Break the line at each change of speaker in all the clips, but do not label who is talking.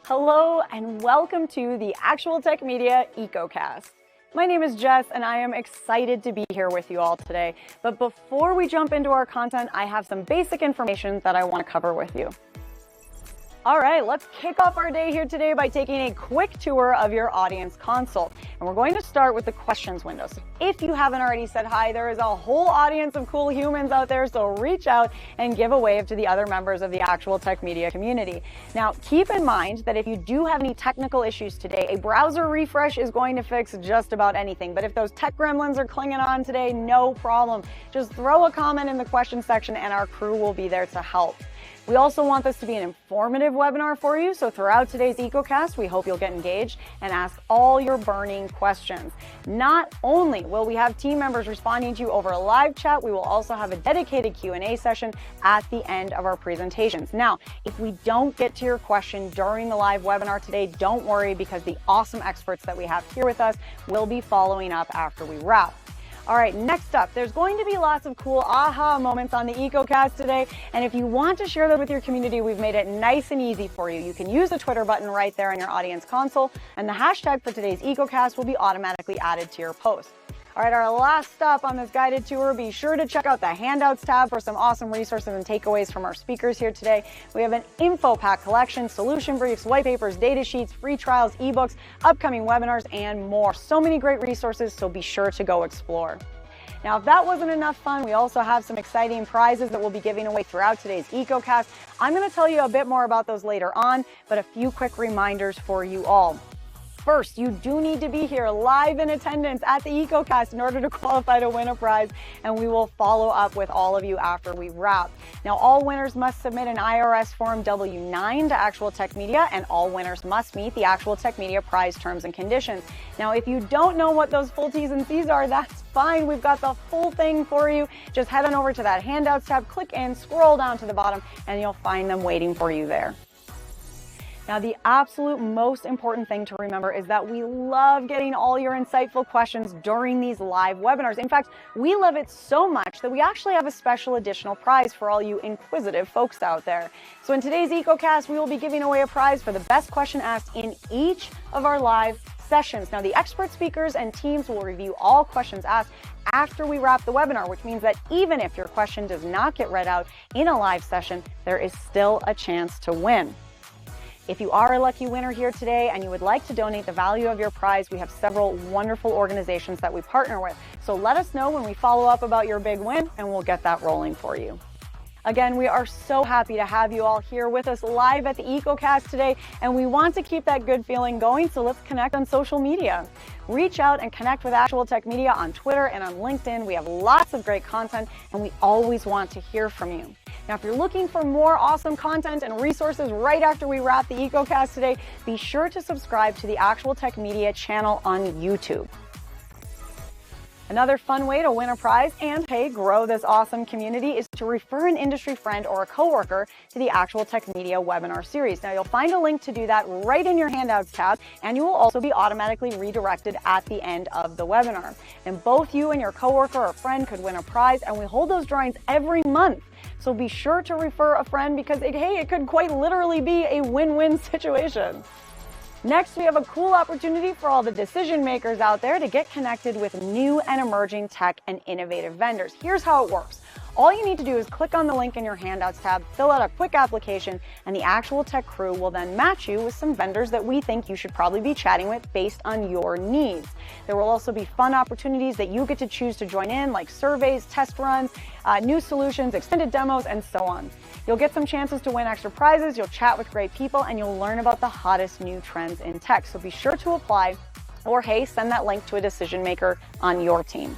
Hello and welcome to the Actual Tech Media EcoCast. My name is Jess and I am excited to be here with you all today. But before we jump into our content, I have some basic information that I want to cover with you. All right, let's kick off our day here today by taking a quick tour of your audience console. And we're going to start with the questions window. So if you haven't already said hi, there is a whole audience of cool humans out there, so reach out and give a wave to the other members of the Actual Tech Media community. Now, keep in mind that if you do have any technical issues today, a browser refresh is going to fix just about anything. But if those tech gremlins are clinging on today, no problem. Just throw a comment in the question section and our crew will be there to help. We also want this to be an informative webinar for you, so throughout today's EcoCast, we hope you'll get engaged and ask all your burning questions. Not only will we have team members responding to you over a live chat, we will also have a dedicated Q&A session at the end of our presentations. Now, if we don't get to your question during the live webinar today, don't worry, because the awesome experts that we have here with us will be following up after we wrap. All right, next up, there's going to be lots of cool aha moments on the EcoCast today. And if you want to share them with your community, we've made it nice and easy for you. You can use the Twitter button right there in your audience console, and the hashtag for today's EcoCast will be automatically added to your post. All right, our last stop on this guided tour, be sure to check out the handouts tab for some awesome resources and takeaways from our speakers here today. We have an info pack collection, solution briefs, white papers, data sheets, free trials, ebooks, upcoming webinars, and more. So many great resources, so be sure to go explore. Now, if that wasn't enough fun, we also have some exciting prizes that we'll be giving away throughout today's EcoCast. I'm going to tell you a bit more about those later on, but a few quick reminders for you all. First, you do need to be here live in attendance at the EcoCast in order to qualify to win a prize, and we will follow up with all of you after we wrap. Now, all winners must submit an IRS Form W-9 to Actual Tech Media, and all winners must meet the Actual Tech Media prize terms and conditions. Now, if you don't know what those full T's and C's are, that's fine. We've got the full thing for you. Just head on over to that handouts tab, click in, scroll down to the bottom, and you'll find them waiting for you there. Now, the absolute most important thing to remember is that we love getting all your insightful questions during these live webinars. In fact, we love it so much that we actually have a special additional prize for all you inquisitive folks out there. So in today's EcoCast, we will be giving away a prize for the best question asked in each of our live sessions. Now, the expert speakers and teams will review all questions asked after we wrap the webinar, which means that even if your question does not get read out in a live session, there is still a chance to win. If you are a lucky winner here today and you would like to donate the value of your prize, we have several wonderful organizations that we partner with. So let us know when we follow up about your big win, and we'll get that rolling for you. Again, we are so happy to have you all here with us live at the EcoCast today, and we want to keep that good feeling going, so let's connect on social media. Reach out and connect with Actual Tech Media on Twitter and on LinkedIn. We have lots of great content, and we always want to hear from you. Now, if you're looking for more awesome content and resources right after we wrap the EcoCast today, be sure to subscribe to the Actual Tech Media channel on YouTube. Another fun way to win a prize and, hey, grow this awesome community is to refer an industry friend or a coworker to the Actual Tech Media webinar series. Now, you'll find a link to do that right in your handouts tab, and you will also be automatically redirected at the end of the webinar. And both you and your coworker or friend could win a prize, and we hold those drawings every month. So be sure to refer a friend, because it could quite literally be a win-win situation. Next, we have a cool opportunity for all the decision makers out there to get connected with new and emerging tech and innovative vendors. Here's how it works. All you need to do is click on the link in your handouts tab, fill out a quick application, and the Actual Tech crew will then match you with some vendors that we think you should probably be chatting with based on your needs. There will also be fun opportunities that you get to choose to join in, like surveys, test runs, new solutions, extended demos, and so on. You'll get some chances to win extra prizes, you'll chat with great people, and you'll learn about the hottest new trends in tech. So be sure to apply, or hey, send that link to a decision maker on your team.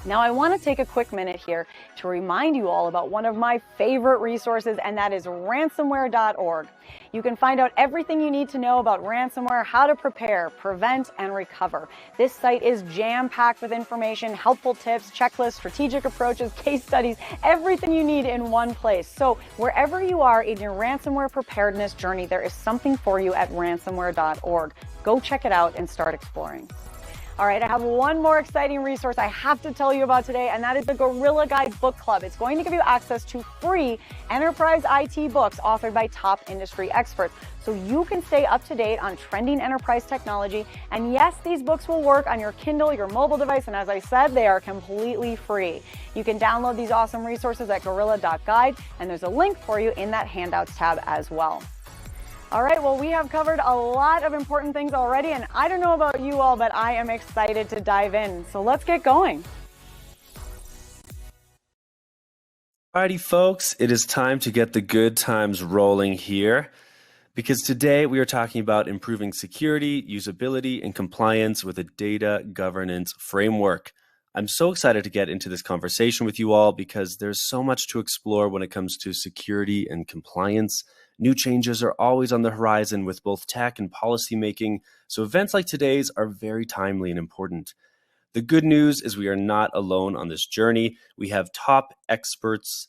Now, I want to take a quick minute here to remind you all about one of my favorite resources, and that is ransomware.org. You can find out everything you need to know about ransomware, how to prepare, prevent, and recover. This site is jam-packed with information, helpful tips, checklists, strategic approaches, case studies, everything you need in one place. So wherever you are in your ransomware preparedness journey, there is something for you at ransomware.org. Go check it out and start exploring. All right, I have one more exciting resource I have to tell you about today, and that is the Gorilla Guide Book Club. It's going to give you access to free enterprise IT books authored by top industry experts, so you can stay up to date on trending enterprise technology. And yes, these books will work on your Kindle, your mobile device, and as I said, they are completely free. You can download these awesome resources at gorilla.guide, and there's a link for you in that handouts tab as well. All right, well, we have covered a lot of important things already, and I don't know about you all, but I am excited to dive in. So let's get going.
Alrighty, folks, it is time to get the good times rolling here, because today we are talking about improving security, usability, and compliance with a data governance framework. I'm so excited to get into this conversation with you all because there's so much to explore when it comes to security and compliance. New changes are always on the horizon with both tech and policy making, so events like today's are very timely and important. The good news is we are not alone on this journey. We have top experts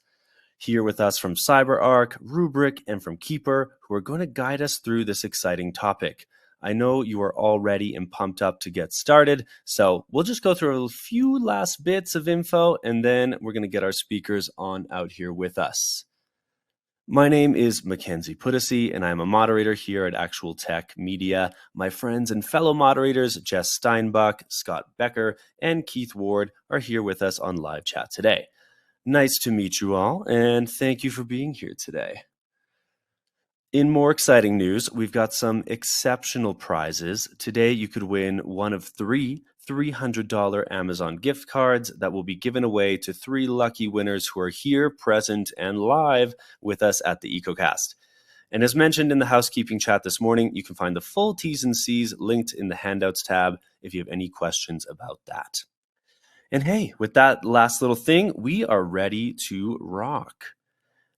here with us from CyberArk, Rubrik, and from Keeper, who are going to guide us through this exciting topic. I know you are all ready and pumped up to get started, so we'll just go through a few last bits of info, and then we're going to get our speakers on out here with us. My name is Mackenzie Puddesy, and I'm a moderator here at Actual Tech Media. My friends and fellow moderators, Jess Steinbach, Scott Becker, and Keith Ward are here with us on live chat today. Nice to meet you all, and thank you for being here today. In more exciting news, we've got some exceptional prizes. Today, you could win one of three $300 Amazon gift cards that will be given away to 3 lucky winners who are here, present, and live with us at the EcoCast. And as mentioned in the housekeeping chat this morning, you can find the full T's and C's linked in the handouts tab if you have any questions about that. And hey, with that last little thing, we are ready to rock.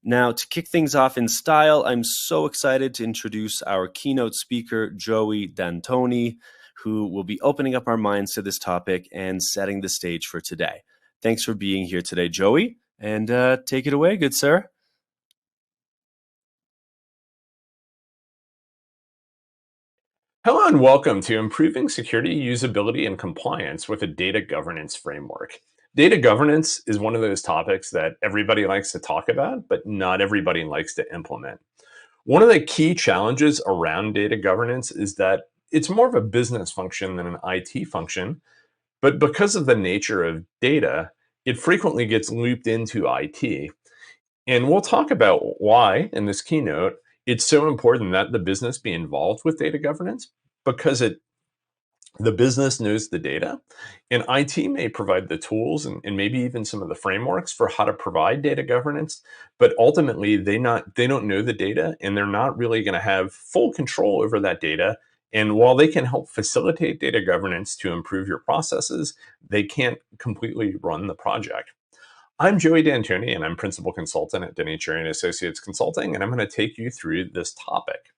Now, to kick things off in style, I'm so excited to introduce our keynote speaker, Joey D'Antoni, who will be opening up our minds to this topic and setting the stage for today. Thanks for being here today, Joey, and take it away, good sir.
Hello and welcome to Improving Security, Usability, and Compliance with a Data Governance Framework. Data governance is one of those topics that everybody likes to talk about, but not everybody likes to implement. One of the key challenges around data governance is that it's more of a business function than an IT function, but because of the nature of data, it frequently gets looped into IT. And we'll talk about why in this keynote it's so important that the business be involved with data governance, because the business knows the data, and IT may provide the tools and maybe even some of the frameworks for how to provide data governance, but ultimately they don't know the data, and they're not really going to have full control over that data. And while they can help facilitate data governance to improve your processes, they can't completely run the project. I'm Joey D'Antoni, and I'm Principal Consultant at Denny Cherry & Associates Consulting, and I'm going to take you through this topic.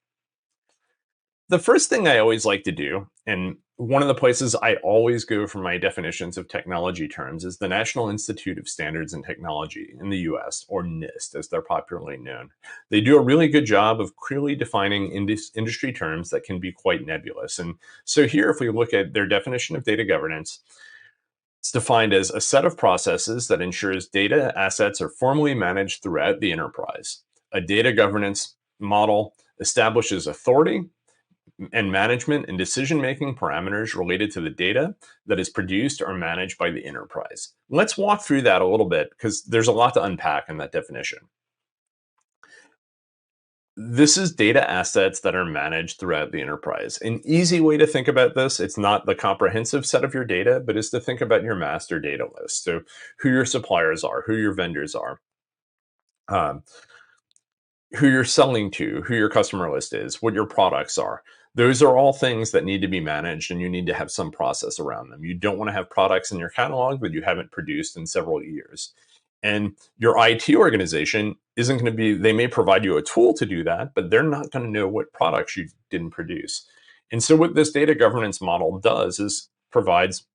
The first thing I always like to do, and one of the places I always go for my definitions of technology terms, is the National Institute of Standards and Technology in the US, or NIST as they're popularly known. They do a really good job of clearly defining industry terms that can be quite nebulous. And so here, if we look at their definition of data governance, it's defined as a set of processes that ensures data assets are formally managed throughout the enterprise. A data governance model establishes authority and management and decision-making parameters related to the data that is produced or managed by the enterprise. Let's walk through that a little bit because there's a lot to unpack in that definition. This is data assets that are managed throughout the enterprise. An easy way to think about this, it's not the comprehensive set of your data, but is to think about your master data list. So who your suppliers are, who your vendors are, who you're selling to, who your customer list is, what your products are. Those are all things that need to be managed, and you need to have some process around them. You don't want to have products in your catalog that you haven't produced in several years. And your IT organization isn't going to be, they may provide you a tool to do that, but they're not going to know what products you didn't produce. And so what this data governance model does is provides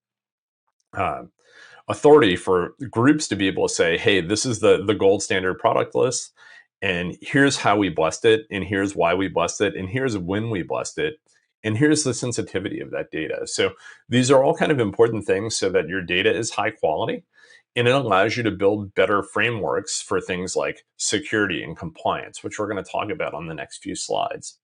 authority for groups to be able to say, hey, this is the gold standard product list, and here's how we blessed it, and here's why we blessed it, and here's when we blessed it. And here's the sensitivity of that data. So these are all kind of important things so that your data is high quality, and it allows you to build better frameworks for things like security and compliance, which we're going to talk about on the next few slides.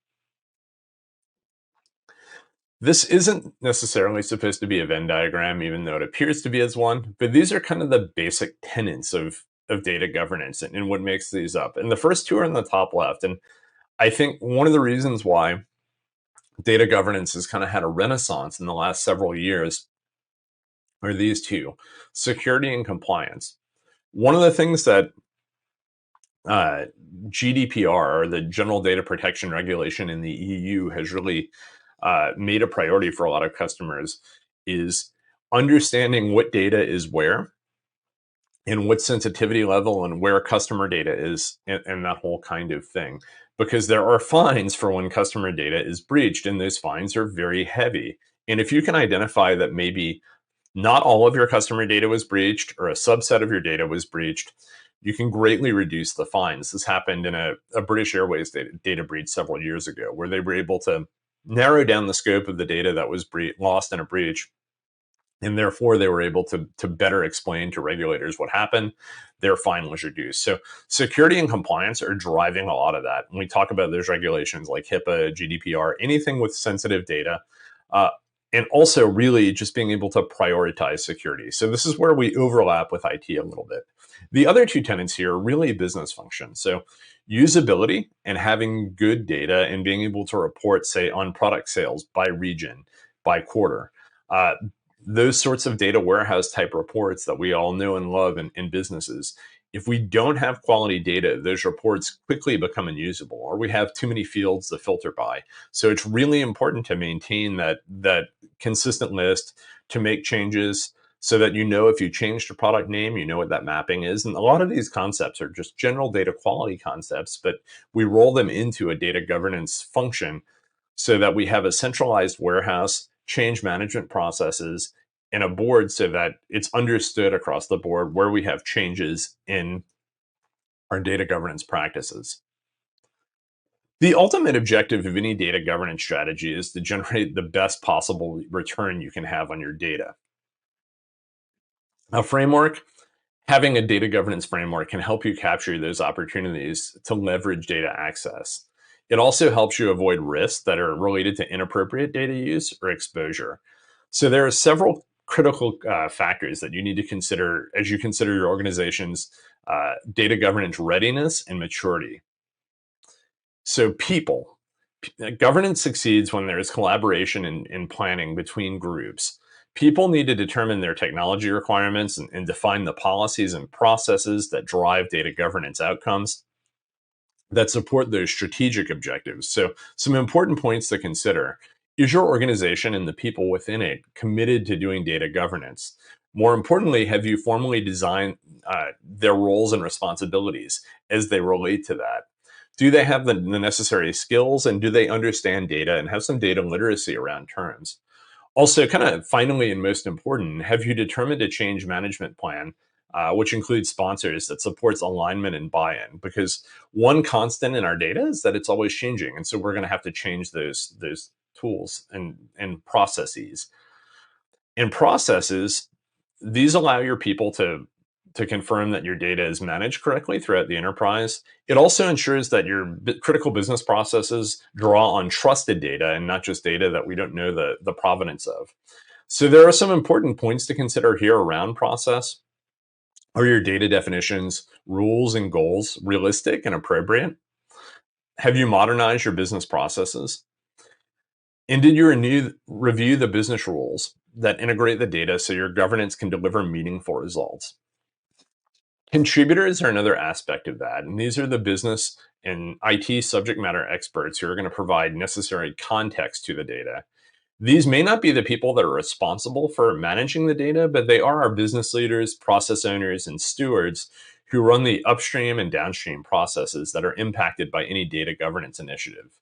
This isn't necessarily supposed to be a Venn diagram, even though it appears to be as one, but these are kind of the basic tenets of data governance and what makes these up. And the first two are in the top left. And I think one of the reasons why data governance has kind of had a renaissance in the last several years are these two: security and compliance. One of the things that uh, GDPR, or the General Data Protection Regulation in the EU, has really made a priority for a lot of customers is understanding what data is where and what sensitivity level and where customer data is, and that whole kind of thing. Because there are fines for when customer data is breached, and those fines are very heavy. And if you can identify that maybe not all of your customer data was breached or a subset of your data was breached, you can greatly reduce the fines. This happened in a British Airways data breach several years ago, where they were able to narrow down the scope of the data that was lost in a breach. And therefore, they were able to better explain to regulators what happened. Their fine was reduced. So security and compliance are driving a lot of that. When we talk about those regulations like HIPAA, GDPR, anything with sensitive data, uh, and also really just being able to prioritize security. So this is where we overlap with IT a little bit. The other two tenets here are really business functions. So usability and having good data and being able to report, say, on product sales by region, by quarter. Those sorts of data warehouse type reports that we all know and love in businesses. If we don't have quality data, those reports quickly become unusable, or we have too many fields to filter by. So it's really important to maintain that consistent list, to make changes so that you know if you changed a product name, you know what that mapping is. And a lot of these concepts are just general data quality concepts, but we roll them into a data governance function so that we have a centralized warehouse, change management processes, and a board so that it's understood across the board where we have changes in our data governance practices. The ultimate objective of any data governance strategy is to generate the best possible return you can have on your data. A framework, having a data governance framework, can help you capture those opportunities to leverage data access. It also helps you avoid risks that are related to inappropriate data use or exposure. So there are several critical factors that you need to consider as you consider your organization's data governance readiness and maturity. So people. Governance succeeds when there is collaboration and planning between groups. People need to determine their technology requirements and define the policies and processes that drive data governance outcomes that support those strategic objectives. So some important points to consider: is your organization and the people within it committed to doing data governance? More importantly, have you formally designed their roles and responsibilities as they relate to that? Do they have the necessary skills, and do they understand data and have some data literacy around terms? Also, kind of finally and most important, have you determined a change management plan, which includes sponsors, that supports alignment and buy-in? Because one constant in our data is that it's always changing, and so we're going to have to change those tools and processes. And processes, these allow your people to confirm that your data is managed correctly throughout the enterprise. It also ensures that your critical business processes draw on trusted data and not just data that we don't know the provenance of. So there are some important points to consider here around process. Are your data definitions, rules, and goals realistic and appropriate? Have you modernized your business processes? And did you review the business rules that integrate the data so your governance can deliver meaningful results? Contributors are another aspect of that, and these are the business and IT subject matter experts who are going to provide necessary context to the data. These may not be the people that are responsible for managing the data, but they are our business leaders, process owners, and stewards who run the upstream and downstream processes that are impacted by any data governance initiative.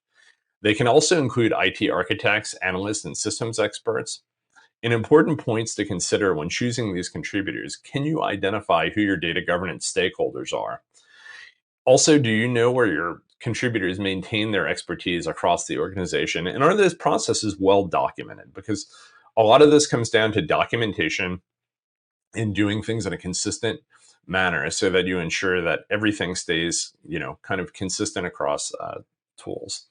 They can also include IT architects, analysts, and systems experts. And important points to consider when choosing these contributors: can you identify who your data governance stakeholders are? Also, do you know where your contributors maintain their expertise across the organization? And are those processes well documented? Because a lot of this comes down to documentation and doing things in a consistent manner so that you ensure that everything stays, kind of consistent across tools.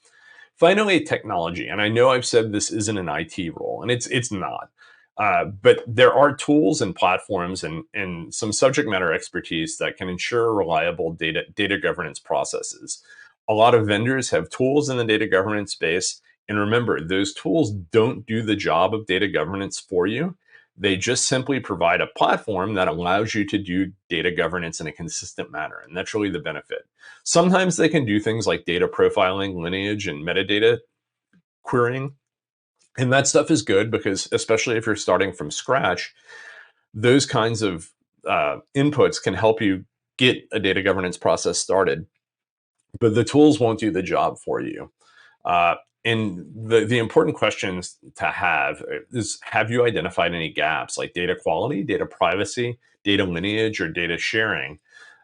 Finally, technology. And I know I've said this isn't an IT role, and it's not. But there are tools and platforms and some subject matter expertise that can ensure reliable data governance processes. A lot of vendors have tools in the data governance space. And remember, those tools don't do the job of data governance for you. They just simply provide a platform that allows you to do data governance in a consistent manner. And that's really the benefit. Sometimes they can do things like data profiling, lineage, and metadata querying. And that stuff is good because, especially if you're starting from scratch, those kinds of inputs can help you get a data governance process started. But the tools won't do the job for you. And the important questions to have is, have you identified any gaps like data quality, data privacy, data lineage, or data sharing?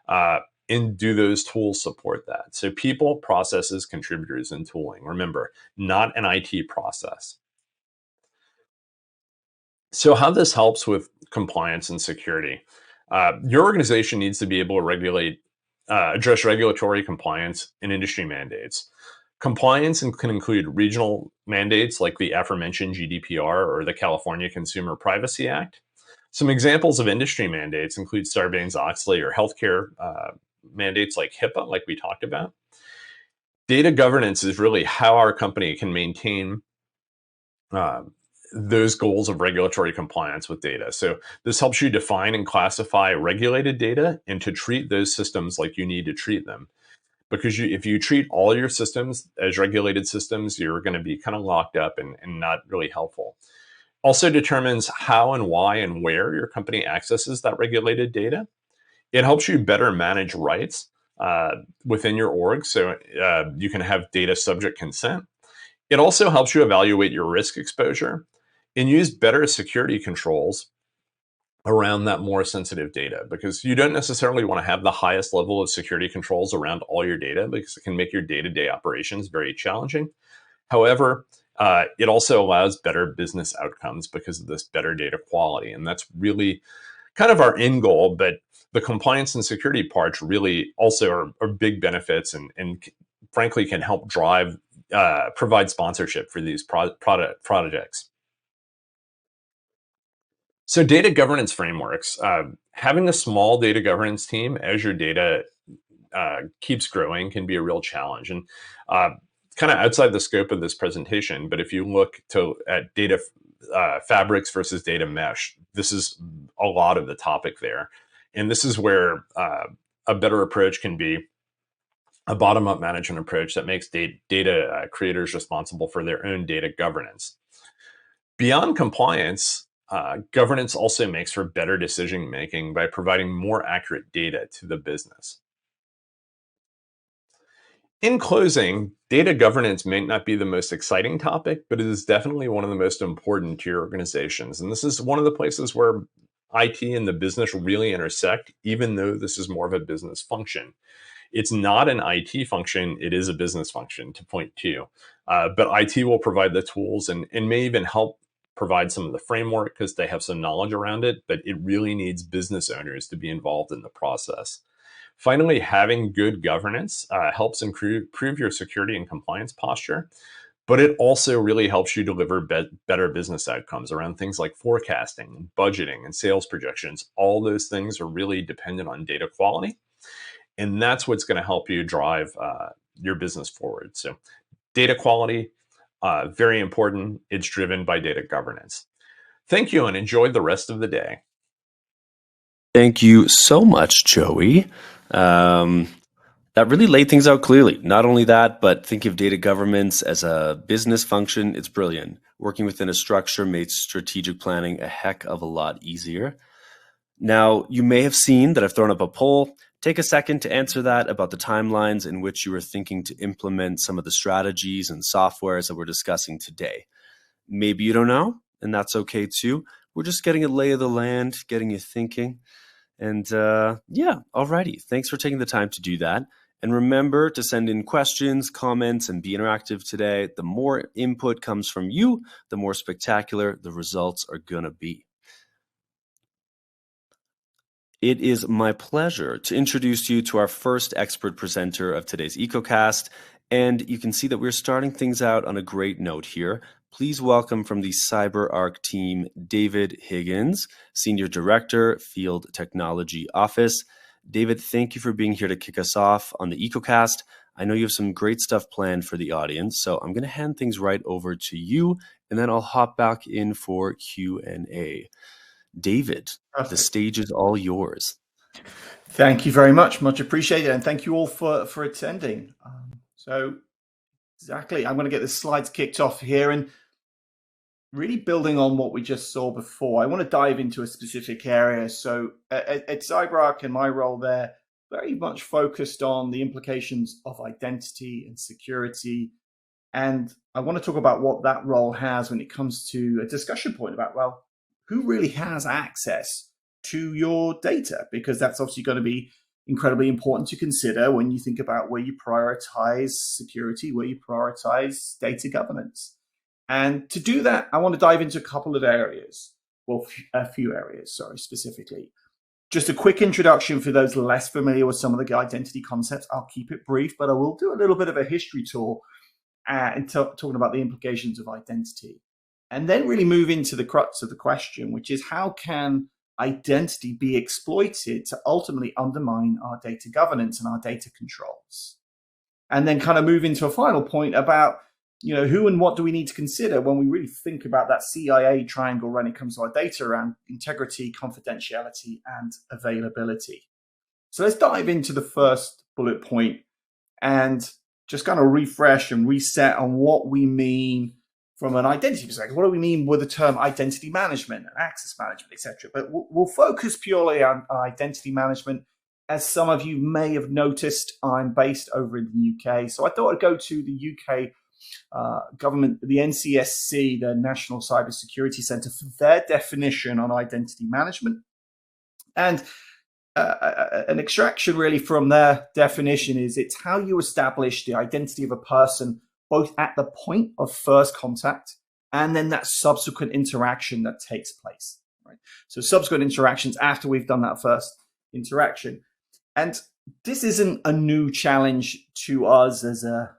And do those tools support that? So people, processes, contributors, and tooling. Remember, not an IT process. So how this helps with compliance and security. Your organization needs to be able to address regulatory compliance and industry mandates. Compliance can include regional mandates like the aforementioned GDPR or the California Consumer Privacy Act. Some examples of industry mandates include Sarbanes-Oxley or healthcare mandates like HIPAA, like we talked about. Data governance is really how our company can maintain those goals of regulatory compliance with data. So this helps you define and classify regulated data and to treat those systems like you need to treat them. Because if you treat all your systems as regulated systems, you're going to be kind of locked up and not really helpful. Also determines how and why and where your company accesses that regulated data. It helps you better manage rights within your org, so you can have data subject consent. It also helps you evaluate your risk exposure and use better security controls around that more sensitive data, because you don't necessarily want to have the highest level of security controls around all your data because it can make your day-to-day operations very challenging. However, it also allows better business outcomes because of this better data quality. And that's really kind of our end goal, but the compliance and security parts really also are big benefits and frankly can help provide sponsorship for these projects. So data governance frameworks, having a small data governance team as your data keeps growing can be a real challenge. And kind of outside the scope of this presentation, but if you look at data fabrics versus data mesh, this is a lot of the topic there. And this is where a better approach can be a bottom-up management approach that makes data creators responsible for their own data governance. Beyond compliance, governance also makes for better decision-making by providing more accurate data to the business. In closing, data governance may not be the most exciting topic, but it is definitely one of the most important to your organizations. And this is one of the places where IT and the business really intersect, even though this is more of a business function. It's not an IT function, it is a business function, to point to. But IT will provide the tools and may even help provide some of the framework because they have some knowledge around it, but it really needs business owners to be involved in the process. Finally, having good governance helps improve your security and compliance posture, but it also really helps you deliver better business outcomes around things like forecasting, budgeting, and sales projections. All those things are really dependent on data quality, and that's what's going to help you drive your business forward. So data quality, very important. It's driven by data governance. Thank you and enjoy the rest of the day.
Thank you so much, Joey. That really laid things out clearly. Not only that, but thinking of data governance as a business function, it's brilliant. Working within a structure makes strategic planning a heck of a lot easier. Now, you may have seen that I've thrown up a poll. Take a second to answer that about the timelines in which you are thinking to implement some of the strategies and softwares that we're discussing today. Maybe you don't know, and that's okay too. We're just getting a lay of the land, getting you thinking. And yeah, alrighty. Thanks for taking the time to do that. And remember to send in questions, comments, and be interactive today. The more input comes from you, the more spectacular the results are going to be. It is my pleasure to introduce you to our first expert presenter of today's EcoCast. And you can see that we're starting things out on a great note here. Please welcome from the CyberArk team, David Higgins, Senior Director, Field Technology Office. David, thank you for being here to kick us off on the EcoCast. I know you have some great stuff planned for the audience, so I'm going to hand things right over to you, and then I'll hop back in for Q&A. David,
Perfect.
The stage is all yours.
Thank you very much. Much appreciated. And thank you all for attending. So exactly, I'm going to get the slides kicked off here, and really building on what we just saw before, I want to dive into a specific area. So at CyberArk, and my role there, very much focused on the implications of identity and security. And I want to talk about what that role has when it comes to a discussion point about, well, who really has access to your data? Because that's obviously going to be incredibly important to consider when you think about where you prioritize security, where you prioritize data governance. And to do that, I want to dive into a couple of areas, well, a few areas, sorry, specifically. Just a quick introduction for those less familiar with some of the identity concepts. I'll keep it brief, but I will do a little bit of a history tour and talking about the implications of identity. And then really move into the crux of the question, which is how can identity be exploited to ultimately undermine our data governance and our data controls? And then kind of move into a final point about, who and what do we need to consider when we really think about that CIA triangle when it comes to our data around integrity, confidentiality, and availability. So let's dive into the first bullet point and just kind of refresh and reset on what we mean from an identity perspective. What do we mean with the term identity management and access management, etc.? But we'll focus purely on identity management. As some of you may have noticed, I'm based over in the UK. So I thought I'd go to the UK government, the NCSC, the National Cybersecurity Centre, for their definition on identity management. And an extraction really from their definition is it's how you establish the identity of a person both at the point of first contact and then that subsequent interaction that takes place. Right? So subsequent interactions after we've done that first interaction. And this isn't a new challenge to us as a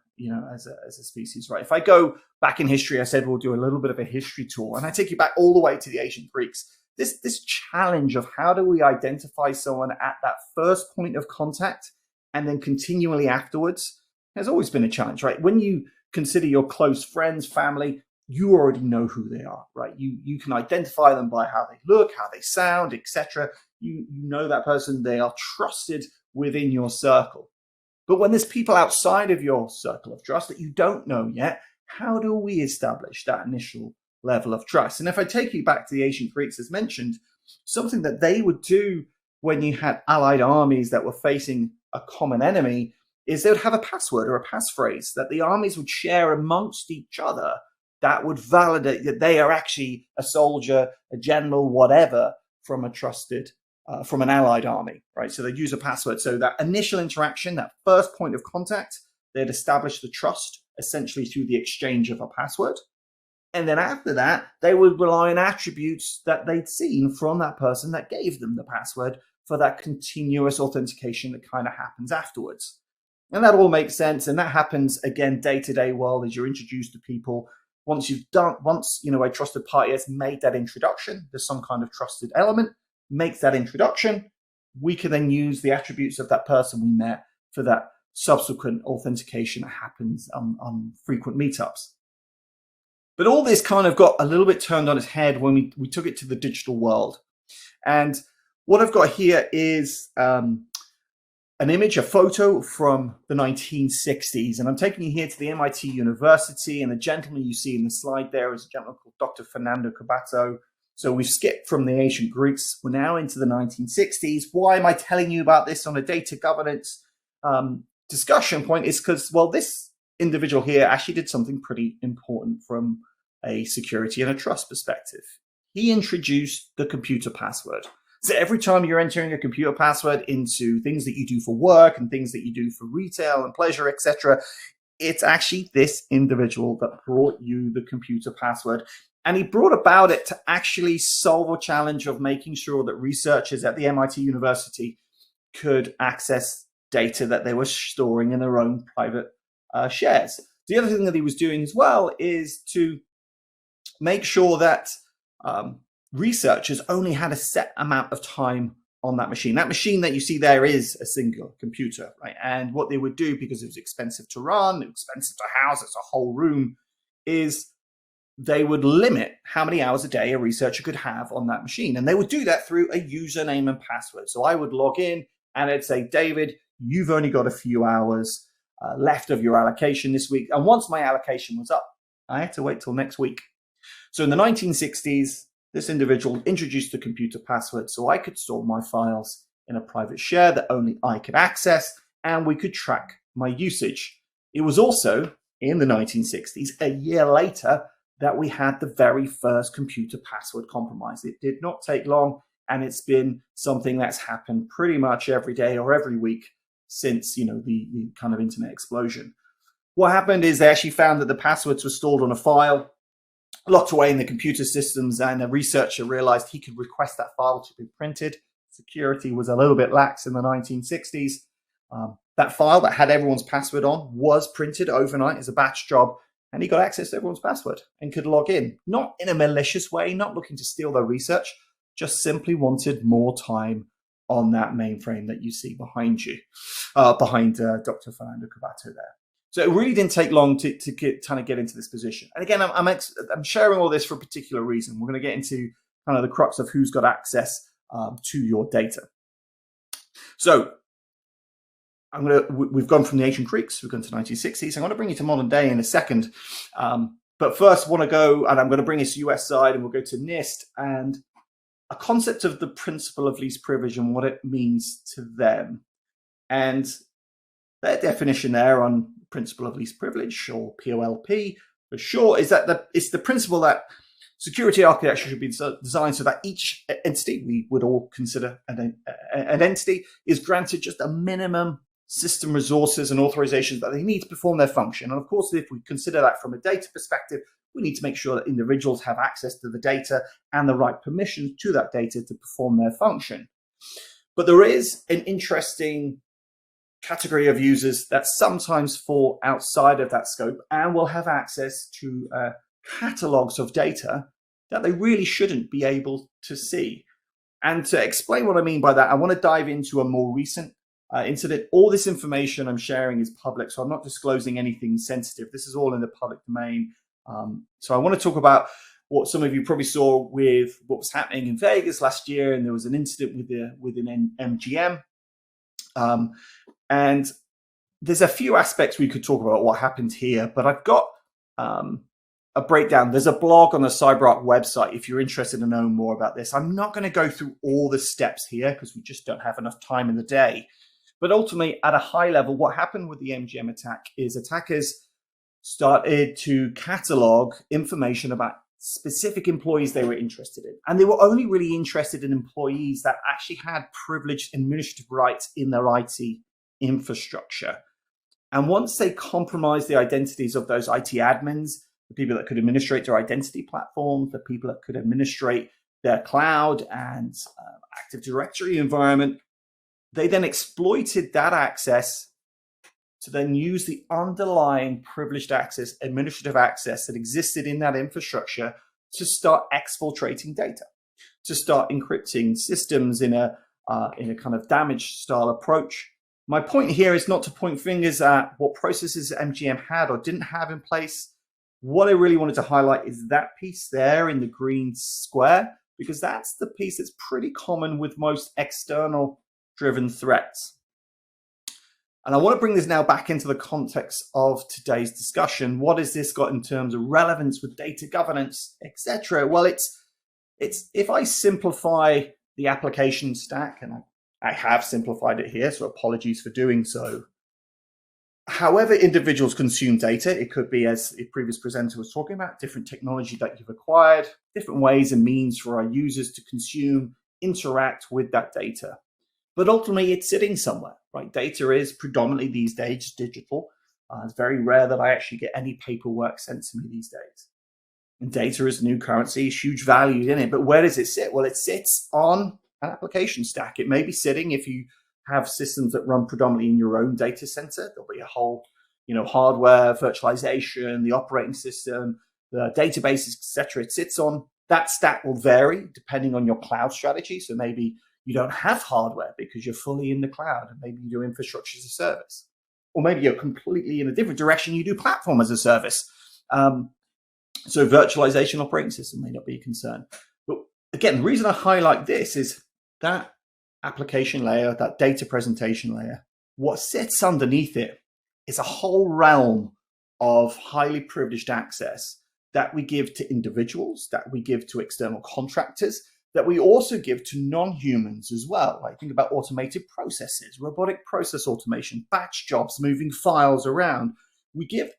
species, right? If I go back in history, I said we'll do a little bit of a history tour, and I take you back all the way to the ancient Greeks. This challenge of how do we identify someone at that first point of contact and then continually afterwards has always been a challenge, right? When you consider your close friends, family, you already know who they are, right? You can identify them by how they look, how they sound, etc. You know that person, they are trusted within your circle. But when there's people outside of your circle of trust that you don't know yet, how do we establish that initial level of trust? And if I take you back to the ancient Greeks, as mentioned, something that they would do when you had allied armies that were facing a common enemy is they would have a password or a passphrase that the armies would share amongst each other that would validate that they are actually a soldier, a general, whatever, from a trusted from an allied army, right? So they'd use a password. So that initial interaction, that first point of contact, they'd establish the trust essentially through the exchange of a password. And then after that, they would rely on attributes that they'd seen from that person that gave them the password for that continuous authentication that kind of happens afterwards. And that all makes sense. And that happens again, day-to-day world as you're introduced to people. Once a trusted party has made that introduction, there's some kind of trusted element, makes that introduction, we can then use the attributes of that person we met for that subsequent authentication that happens on frequent meetups. But all this kind of got a little bit turned on its head when we took it to the digital world. And what I've got here is an image, a photo from the 1960s. And I'm taking you here to the MIT University. And the gentleman you see in the slide there is a gentleman called Dr. Fernando Cabato. So we've skipped from the ancient Greeks. We're now into the 1960s. Why am I telling you about this on a data governance discussion point? Is because, well, this individual here actually did something pretty important from a security and a trust perspective. He introduced the computer password. So every time you're entering a computer password into things that you do for work and things that you do for retail and pleasure, etc., it's actually this individual that brought you the computer password. And he brought about it to actually solve a challenge of making sure that researchers at the MIT University could access data that they were storing in their own private shares. The other thing that he was doing as well is to make sure that researchers only had a set amount of time on that machine. That machine that you see there is a single computer, right? And what they would do, because it was expensive to run, expensive to house, it's a whole room, is they would limit how many hours a day a researcher could have on that machine. And they would do that through a username and password. So I would log in and it'd say, David, you've only got a few hours left of your allocation this week. And once my allocation was up, I had to wait till next week. So in the 1960s, this individual introduced the computer password so I could store my files in a private share that only I could access, and we could track my usage. It was also in the 1960s, a year later, that we had the very first computer password compromise. It did not take long, and it's been something that's happened pretty much every day or every week since, the kind of internet explosion. What happened is they actually found that the passwords were stored on a file locked away in the computer systems, and a researcher realized he could request that file to be printed. Security was a little bit lax in the 1960s. That file that had everyone's password on was printed overnight as a batch job, and he got access to everyone's password and could log in, not in a malicious way, not looking to steal their research, just simply wanted more time on that mainframe that you see behind you, behind Dr. Fernando Cabato there. So it really didn't take long to get into this position. And again, I'm sharing all this for a particular reason. We're going to get into kind of the crux of who's got access to your data. So we've gone from the ancient Greeks, we've gone to 1960s. I'm going to bring you to modern day in a second. But first, I want to go, and I'm going to bring us to US side, and we'll go to NIST and a concept of the principle of least privilege and what it means to them. And their definition there on principle of least privilege, or POLP for short, is that it's the principle that security architecture should be designed so that each entity, we would all consider an entity, is granted just a minimum system resources and authorizations that they need to perform their function. And of course, if we consider that from a data perspective, we need to make sure that individuals have access to the data and the right permissions to that data to perform their function. But there is an interesting category of users that sometimes fall outside of that scope and will have access to catalogs of data that they really shouldn't be able to see. And to explain what I mean by that, I want to dive into a more recent incident. All this information I'm sharing is public, so I'm not disclosing anything sensitive. This is all in the public domain. So I want to talk about what some of you probably saw with what was happening in Vegas last year, and there was an incident with an MGM. And there's a few aspects we could talk about what happened here, but I've got a breakdown. There's a blog on the CyberArk website if you're interested in knowing more about this. I'm not going to go through all the steps here because we just don't have enough time in the day. But ultimately, at a high level, what happened with the MGM attack is attackers started to catalog information about specific employees they were interested in. And they were only really interested in employees that actually had privileged administrative rights in their IT infrastructure. And once they compromised the identities of those IT admins, the people that could administrate their identity platforms, the people that could administrate their cloud and Active Directory environment, they then exploited that access to then use the underlying privileged access, administrative access that existed in that infrastructure to start exfiltrating data, to start encrypting systems in a kind of damage style approach. My point here is not to point fingers at what processes MGM had or didn't have in place. What I really wanted to highlight is that piece there in the green square, because that's the piece that's pretty common with most external driven threats. And I want to bring this now back into the context of today's discussion. What has this got in terms of relevance with data governance, etc.? Well, it's if I simplify the application stack, and I have simplified it here, so apologies for doing so. However individuals consume data, it could be, as the previous presenter was talking about, different technology that you've acquired, different ways and means for our users to consume interact with that data. But ultimately, it's sitting somewhere, right? Data is predominantly these days digital. It's very rare that I actually get any paperwork sent to me these days. And data is new currency, huge value in it. But where does it sit? Well, it sits on an application stack. It may be sitting, if you have systems that run predominantly in your own data center, there'll be a whole, hardware, virtualization, the operating system, the databases, etc. It sits on. That stack will vary depending on your cloud strategy. So maybe you don't have hardware because you're fully in the cloud, and maybe you do infrastructure as a service. Or maybe you're completely in a different direction, you do platform as a service. So virtualization operating system may not be a concern. But again, the reason I highlight this is that application layer, that data presentation layer, what sits underneath it is a whole realm of highly privileged access that we give to individuals, that we give to external contractors, that we also give to non-humans as well. Like think about automated processes, robotic process automation, batch jobs, moving files around. We give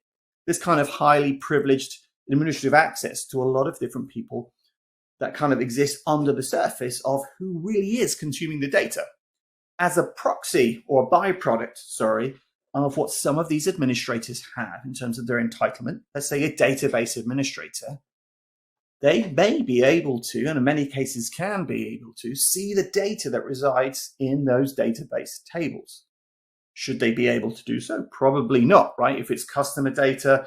this kind of highly privileged administrative access to a lot of different people that kind of exist under the surface of who really is consuming the data. As a proxy or a byproduct, of what some of these administrators have in terms of their entitlement, let's say a database administrator, they may be able to, and in many cases can be able to, see the data that resides in those database tables. Should they be able to do so? Probably not, right? If it's customer data,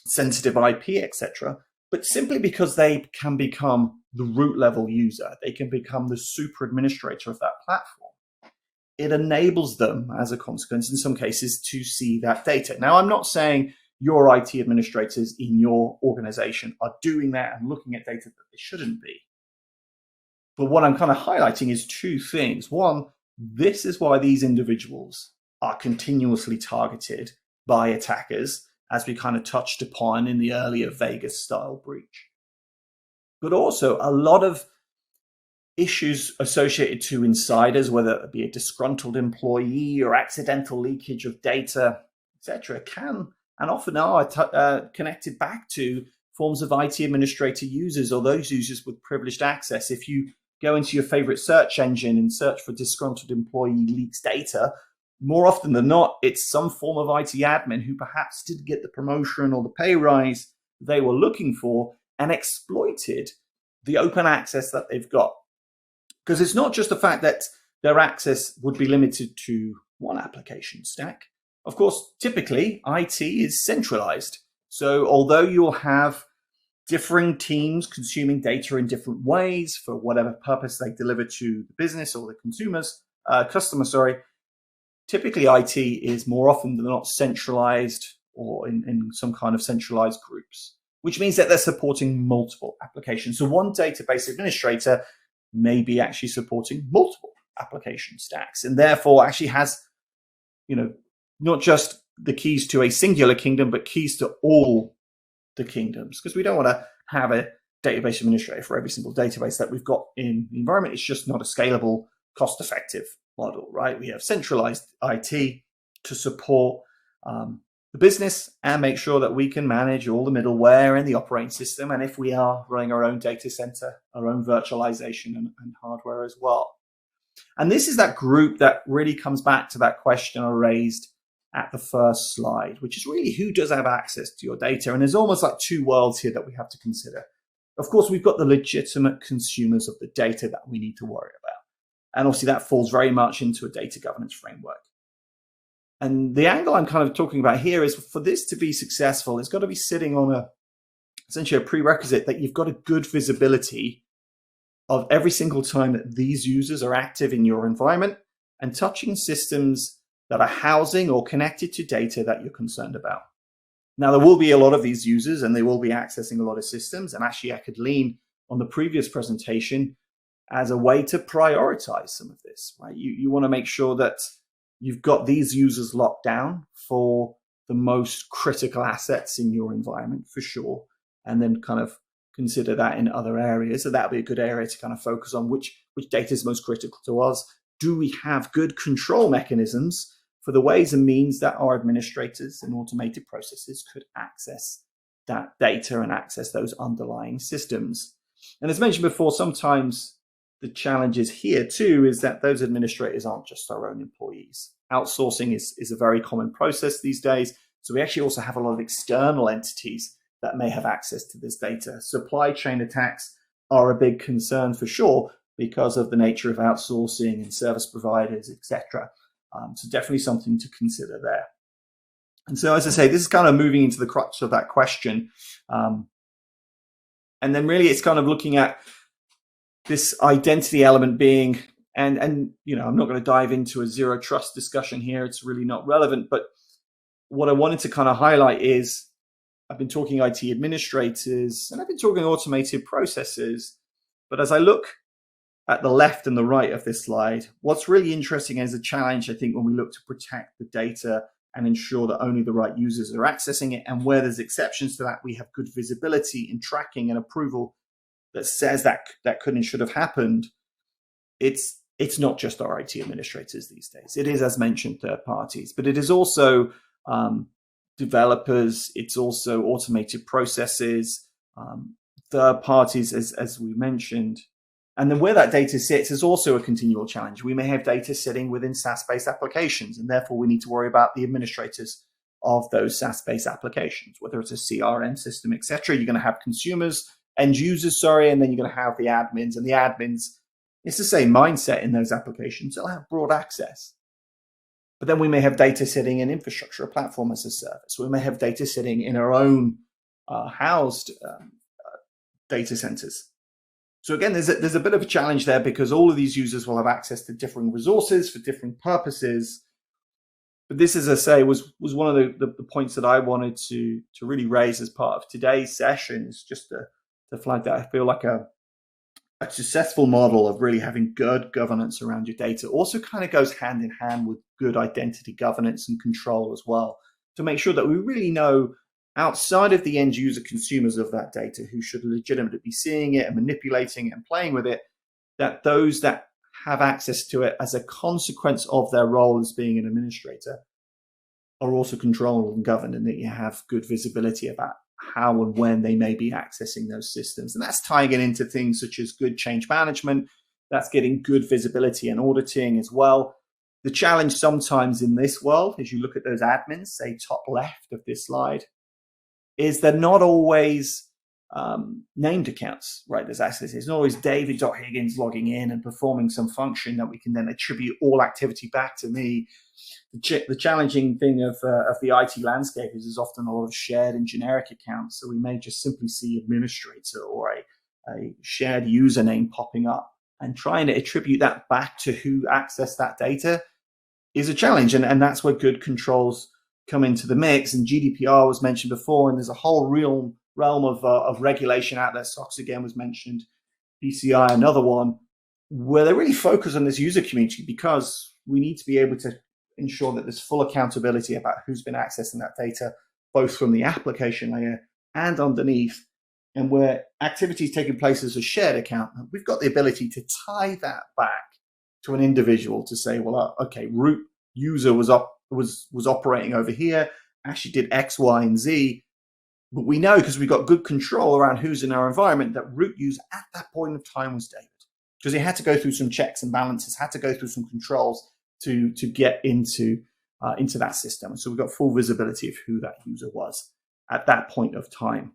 sensitive IP, etc. But simply because they can become the root level user, they can become the super administrator of that platform. It enables them, as a consequence, in some cases, to see that data. Now, I'm not saying your IT administrators in your organization are doing that and looking at data that they shouldn't be. But what I'm kind of highlighting is two things. One, this is why these individuals are continuously targeted by attackers, as we kind of touched upon in the earlier Vegas style breach. But also a lot of issues associated to insiders, whether it be a disgruntled employee or accidental leakage of data, etc., can and often are connected back to forms of IT administrator users or those users with privileged access. If you go into your favorite search engine and search for disgruntled employee leaks data, more often than not, it's some form of IT admin who perhaps didn't get the promotion or the pay rise they were looking for and exploited the open access that they've got. Because it's not just the fact that their access would be limited to one application stack. Of course, typically, IT is centralized. So although you'll have differing teams consuming data in different ways for whatever purpose they deliver to the business or the customer, typically IT is more often than not centralized or in some kind of centralized groups, which means that they're supporting multiple applications. So one database administrator may be actually supporting multiple application stacks and therefore actually has, not just the keys to a singular kingdom, but keys to all the kingdoms, because we don't want to have a database administrator for every single database that we've got in the environment. It's just not a scalable, cost-effective model, right? We have centralized IT to support the business and make sure that we can manage all the middleware and the operating system. And if we are running our own data center, our own virtualization and hardware as well. And this is that group that really comes back to that question I raised at the first slide, which is really who does have access to your data? And there's almost like two worlds here that we have to consider. Of course, we've got the legitimate consumers of the data that we need to worry about. And obviously that falls very much into a data governance framework. And the angle I'm kind of talking about here is for this to be successful, it's got to be sitting on essentially a prerequisite that you've got a good visibility of every single time that these users are active in your environment and touching systems that are housing or connected to data that you're concerned about. Now, there will be a lot of these users and they will be accessing a lot of systems. And actually, I could lean on the previous presentation as a way to prioritize some of this, right? You want to make sure that you've got these users locked down for the most critical assets in your environment, for sure, and then kind of consider that in other areas. So that'll be a good area to kind of focus on which data is most critical to us. Do we have good control mechanisms for the ways and means that our administrators and automated processes could access that data and access those underlying systems? And as mentioned before, sometimes the challenges here too is that those administrators aren't just our own employees. Outsourcing is a very common process these days. So we actually also have a lot of external entities that may have access to this data. Supply chain attacks are a big concern for sure because of the nature of outsourcing and service providers, etc. So definitely something to consider there. And so, as I say, this is kind of moving into the crux of that question. And then really it's kind of looking at this identity element being, and you know, I'm not going to dive into a zero trust discussion here. It's really not relevant. But what I wanted to kind of highlight is I've been talking IT administrators and I've been talking automated processes. But as I look at the left and the right of this slide, what's really interesting as a challenge, I think, when we look to protect the data and ensure that only the right users are accessing it, and where there's exceptions to that, we have good visibility in tracking and approval that says that could and should have happened. It's not just our IT administrators these days. It is, as mentioned, third parties, but it is also developers. It's also automated processes, third parties, as we mentioned. And then where that data sits is also a continual challenge. We may have data sitting within SaaS-based applications, and therefore we need to worry about the administrators of those SaaS-based applications, whether it's a CRM system, etc. You're going to have consumers, end users, and then you're going to have the admins. And the admins, it's the same mindset in those applications. They'll have broad access. But then we may have data sitting in infrastructure, a platform as a service. We may have data sitting in our own housed data centers. So again, there's a bit of a challenge there because all of these users will have access to different resources for different purposes. But this, as I say, was one of the points that I wanted to really raise as part of today's session, is just to flag that I feel like a successful model of really having good governance around your data also kind of goes hand in hand with good identity governance and control as well, to make sure that we really know, outside of the end user consumers of that data who should legitimately be seeing it and manipulating it and playing with it, that those that have access to it as a consequence of their role as being an administrator are also controlled and governed, and that you have good visibility about how and when they may be accessing those systems. And that's tying it into things such as good change management. That's getting good visibility and auditing as well. The challenge sometimes in this world, as you look at those admins, say top left of this slide, is they're not always named accounts, right? There's access. It's not always David.Higgins logging in and performing some function that we can then attribute all activity back to me. The challenging thing of the IT landscape is there's often a lot of shared and generic accounts. So we may just simply see administrator or a shared username popping up, and trying to attribute that back to who accessed that data is a challenge. And that's where good controls come into the mix. And GDPR was mentioned before, and there's a whole real realm of regulation out there. SOX again was mentioned, PCI another one, where they really focus on this user community, because we need to be able to ensure that there's full accountability about who's been accessing that data, both from the application layer and underneath. And where activity is taking place as a shared account, we've got the ability to tie that back to an individual to say, well, okay, root user was operating over here, actually did X, Y, and Z. But we know, because we've got good control around who's in our environment, that root user at that point of time was David, because he had to go through some checks and balances, had to go through some controls to get into that system. So we've got full visibility of who that user was at that point of time.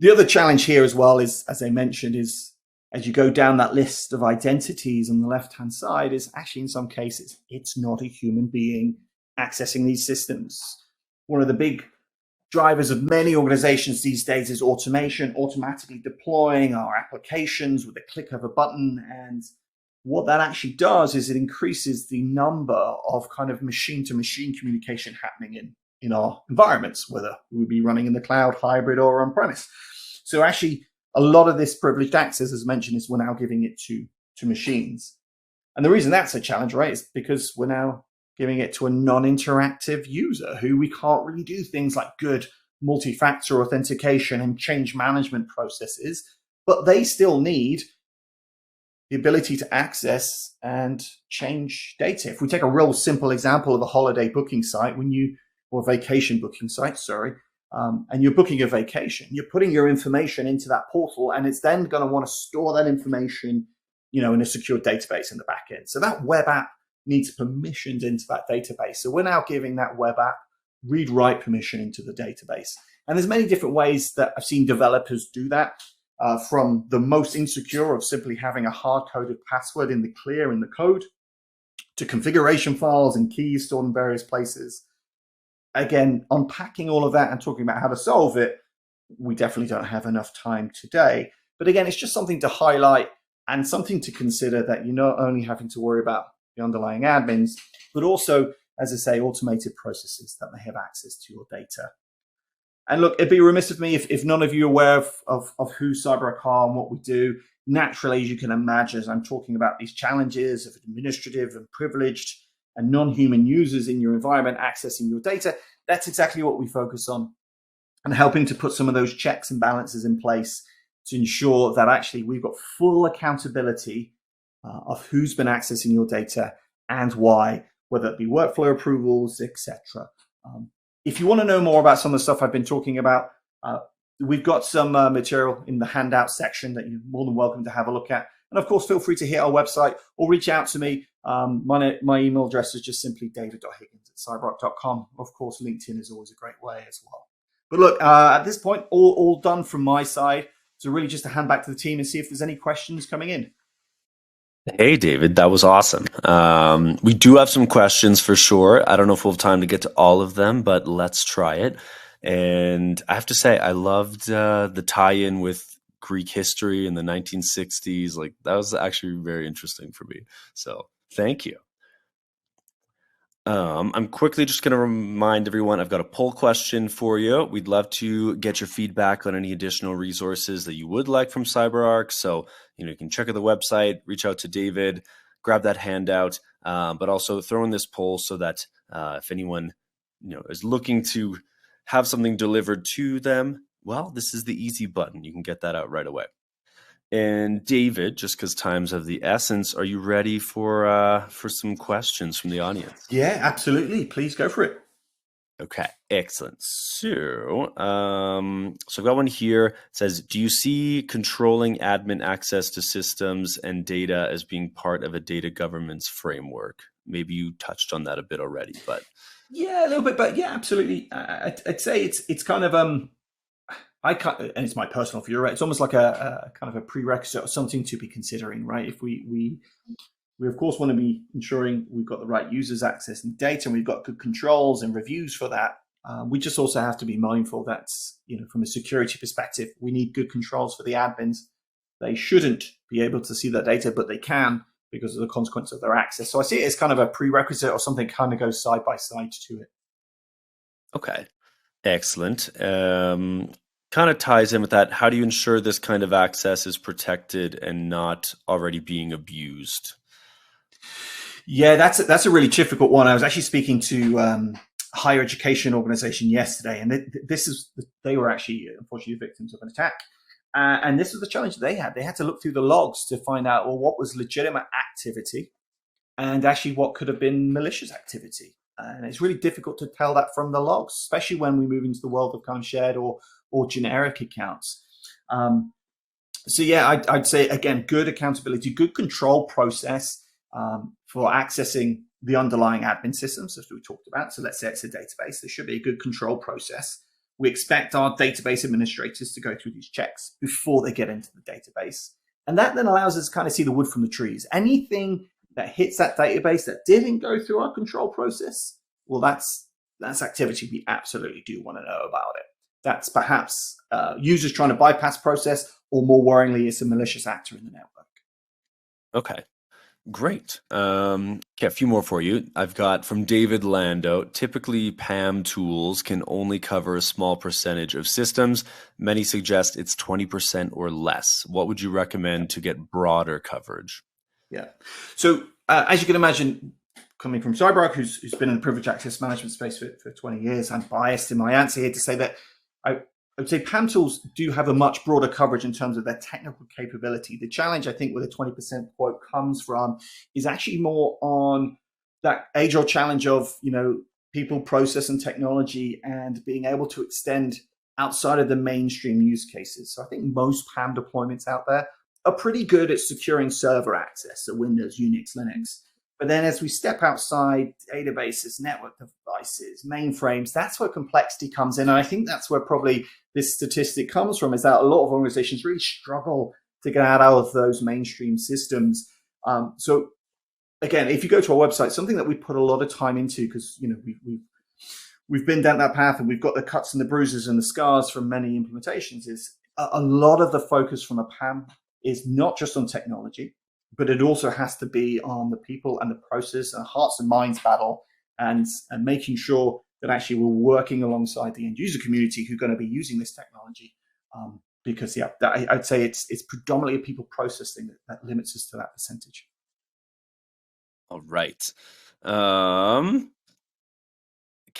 The other challenge here as well is, as I mentioned, is as you go down that list of identities on the left-hand side, is actually in some cases, it's not a human being accessing these systems. One of the big drivers of many organizations these days is automation, automatically deploying our applications with a click of a button. And what that actually does is it increases the number of kind of machine-to-machine communication happening in our environments, whether we be running in the cloud, hybrid, or on-premise. So actually, a lot of this privileged access, as mentioned, is we're now giving it to machines. And the reason that's a challenge, right, is because we're now giving it to a non-interactive user who we can't really do things like good multi-factor authentication and change management processes, but they still need the ability to access and change data. If we take a real simple example of a holiday booking site, or vacation booking site, and you're booking a vacation, you're putting your information into that portal, and it's then going to want to store that information, in a secure database in the back end. So that web app needs permissions into that database. So we're now giving that web app read-write permission into the database. And there's many different ways that I've seen developers do that, from the most insecure of simply having a hard-coded password in the clear in the code, to configuration files and keys stored in various places. Again, unpacking all of that and talking about how to solve it, we definitely don't have enough time today. But again, it's just something to highlight and something to consider, that you're not only having to worry about the underlying admins, but also, as I say, automated processes that may have access to your data. And look, it'd be remiss of me if none of you are aware of who CyberArk are and what we do. Naturally, as you can imagine, as I'm talking about these challenges of administrative and privileged and non-human users in your environment accessing your data, that's exactly what we focus on, and helping to put some of those checks and balances in place to ensure that actually we've got full accountability of who's been accessing your data and why, whether it be workflow approvals, etc. If you want to know more about some of the stuff I've been talking about, we've got some material in the handout section that you're more than welcome to have a look at. And of course, feel free to hit our website or reach out to me. My email address is just simply david.higgins@cyberark.com. Of course, LinkedIn is always a great way as well. But look, at this point, all done from my side. So really just to hand back to the team and see if there's any questions coming in.
Hey, David, that was awesome. We do have some questions for sure. I don't know if we'll have time to get to all of them, but let's try it. And I have to say, I loved the tie-in with Greek history in the 1960s. Like, that was actually very interesting for me. So thank you. I'm quickly just going to remind everyone, I've got a poll question for you. We'd love to get your feedback on any additional resources that you would like from CyberArk. So, you can check out the website, reach out to David, grab that handout, but also throw in this poll so that if anyone, is looking to have something delivered to them, well, this is the easy button. You can get that out right away. And David, just because time's of the essence, are you ready for some questions from the audience?
Yeah, absolutely. Please go for it.
Okay, excellent. So, I've got one here. It says, do you see controlling admin access to systems and data as being part of a data governance framework? Maybe you touched on that a bit already, but
yeah, a little bit. But yeah, absolutely. I'd say it's kind of and it's my personal view, right? It's almost like a kind of a prerequisite or something to be considering, right? If we of course want to be ensuring we've got the right users accessing data and we've got good controls and reviews for that. We just also have to be mindful that, from a security perspective, we need good controls for the admins. They shouldn't be able to see that data, but they can because of the consequence of their access. So I see it as kind of a prerequisite or something kind of goes side by side to it.
Okay, excellent. Kind of ties in with that. How do you ensure this kind of access is protected and not already being abused?
Yeah, that's a really difficult one. I was actually speaking to a higher education organization yesterday, and they were actually unfortunately victims of an attack. And this was the challenge that they had. They had to look through the logs to find out, well, what was legitimate activity and actually what could have been malicious activity. And it's really difficult to tell that from the logs, especially when we move into the world of kind of shared or generic accounts. So yeah, I'd say, again, good accountability, good control process for accessing the underlying admin systems, as we talked about. So let's say it's a database. There should be a good control process. We expect our database administrators to go through these checks before they get into the database. And that then allows us to kind of see the wood from the trees. Anything that hits that database that didn't go through our control process, well, that's activity we absolutely do want to know about it. That's perhaps users trying to bypass process, or more worryingly, it's a malicious actor in the network.
Okay, great. Okay, a few more for you. I've got from David Lando, typically PAM tools can only cover a small percentage of systems. Many suggest it's 20% or less. What would you recommend to get broader coverage?
Yeah. So as you can imagine, coming from CyberArk, who's been in the privileged access management space for 20 years, I'm biased in my answer here to say that I would say PAM tools do have a much broader coverage in terms of their technical capability. The challenge, I think, where the 20% quote comes from is actually more on that age-old challenge of, people, process, and technology, and being able to extend outside of the mainstream use cases. So I think most PAM deployments out there are pretty good at securing server access, so Windows, Unix, Linux. But then as we step outside databases, network devices, mainframes, that's where complexity comes in. And I think that's where probably this statistic comes from, is that a lot of organizations really struggle to get out of those mainstream systems. So again, if you go to our website, something that we put a lot of time into, because we've been down that path and we've got the cuts and the bruises and the scars from many implementations, is a lot of the focus from a PAM is not just on technology, but it also has to be on the people and the process and hearts and minds battle, and making sure that actually we're working alongside the end user community who are going to be using this technology. Because I'd say it's predominantly a people process thing that limits us to that percentage.
All right. Okay,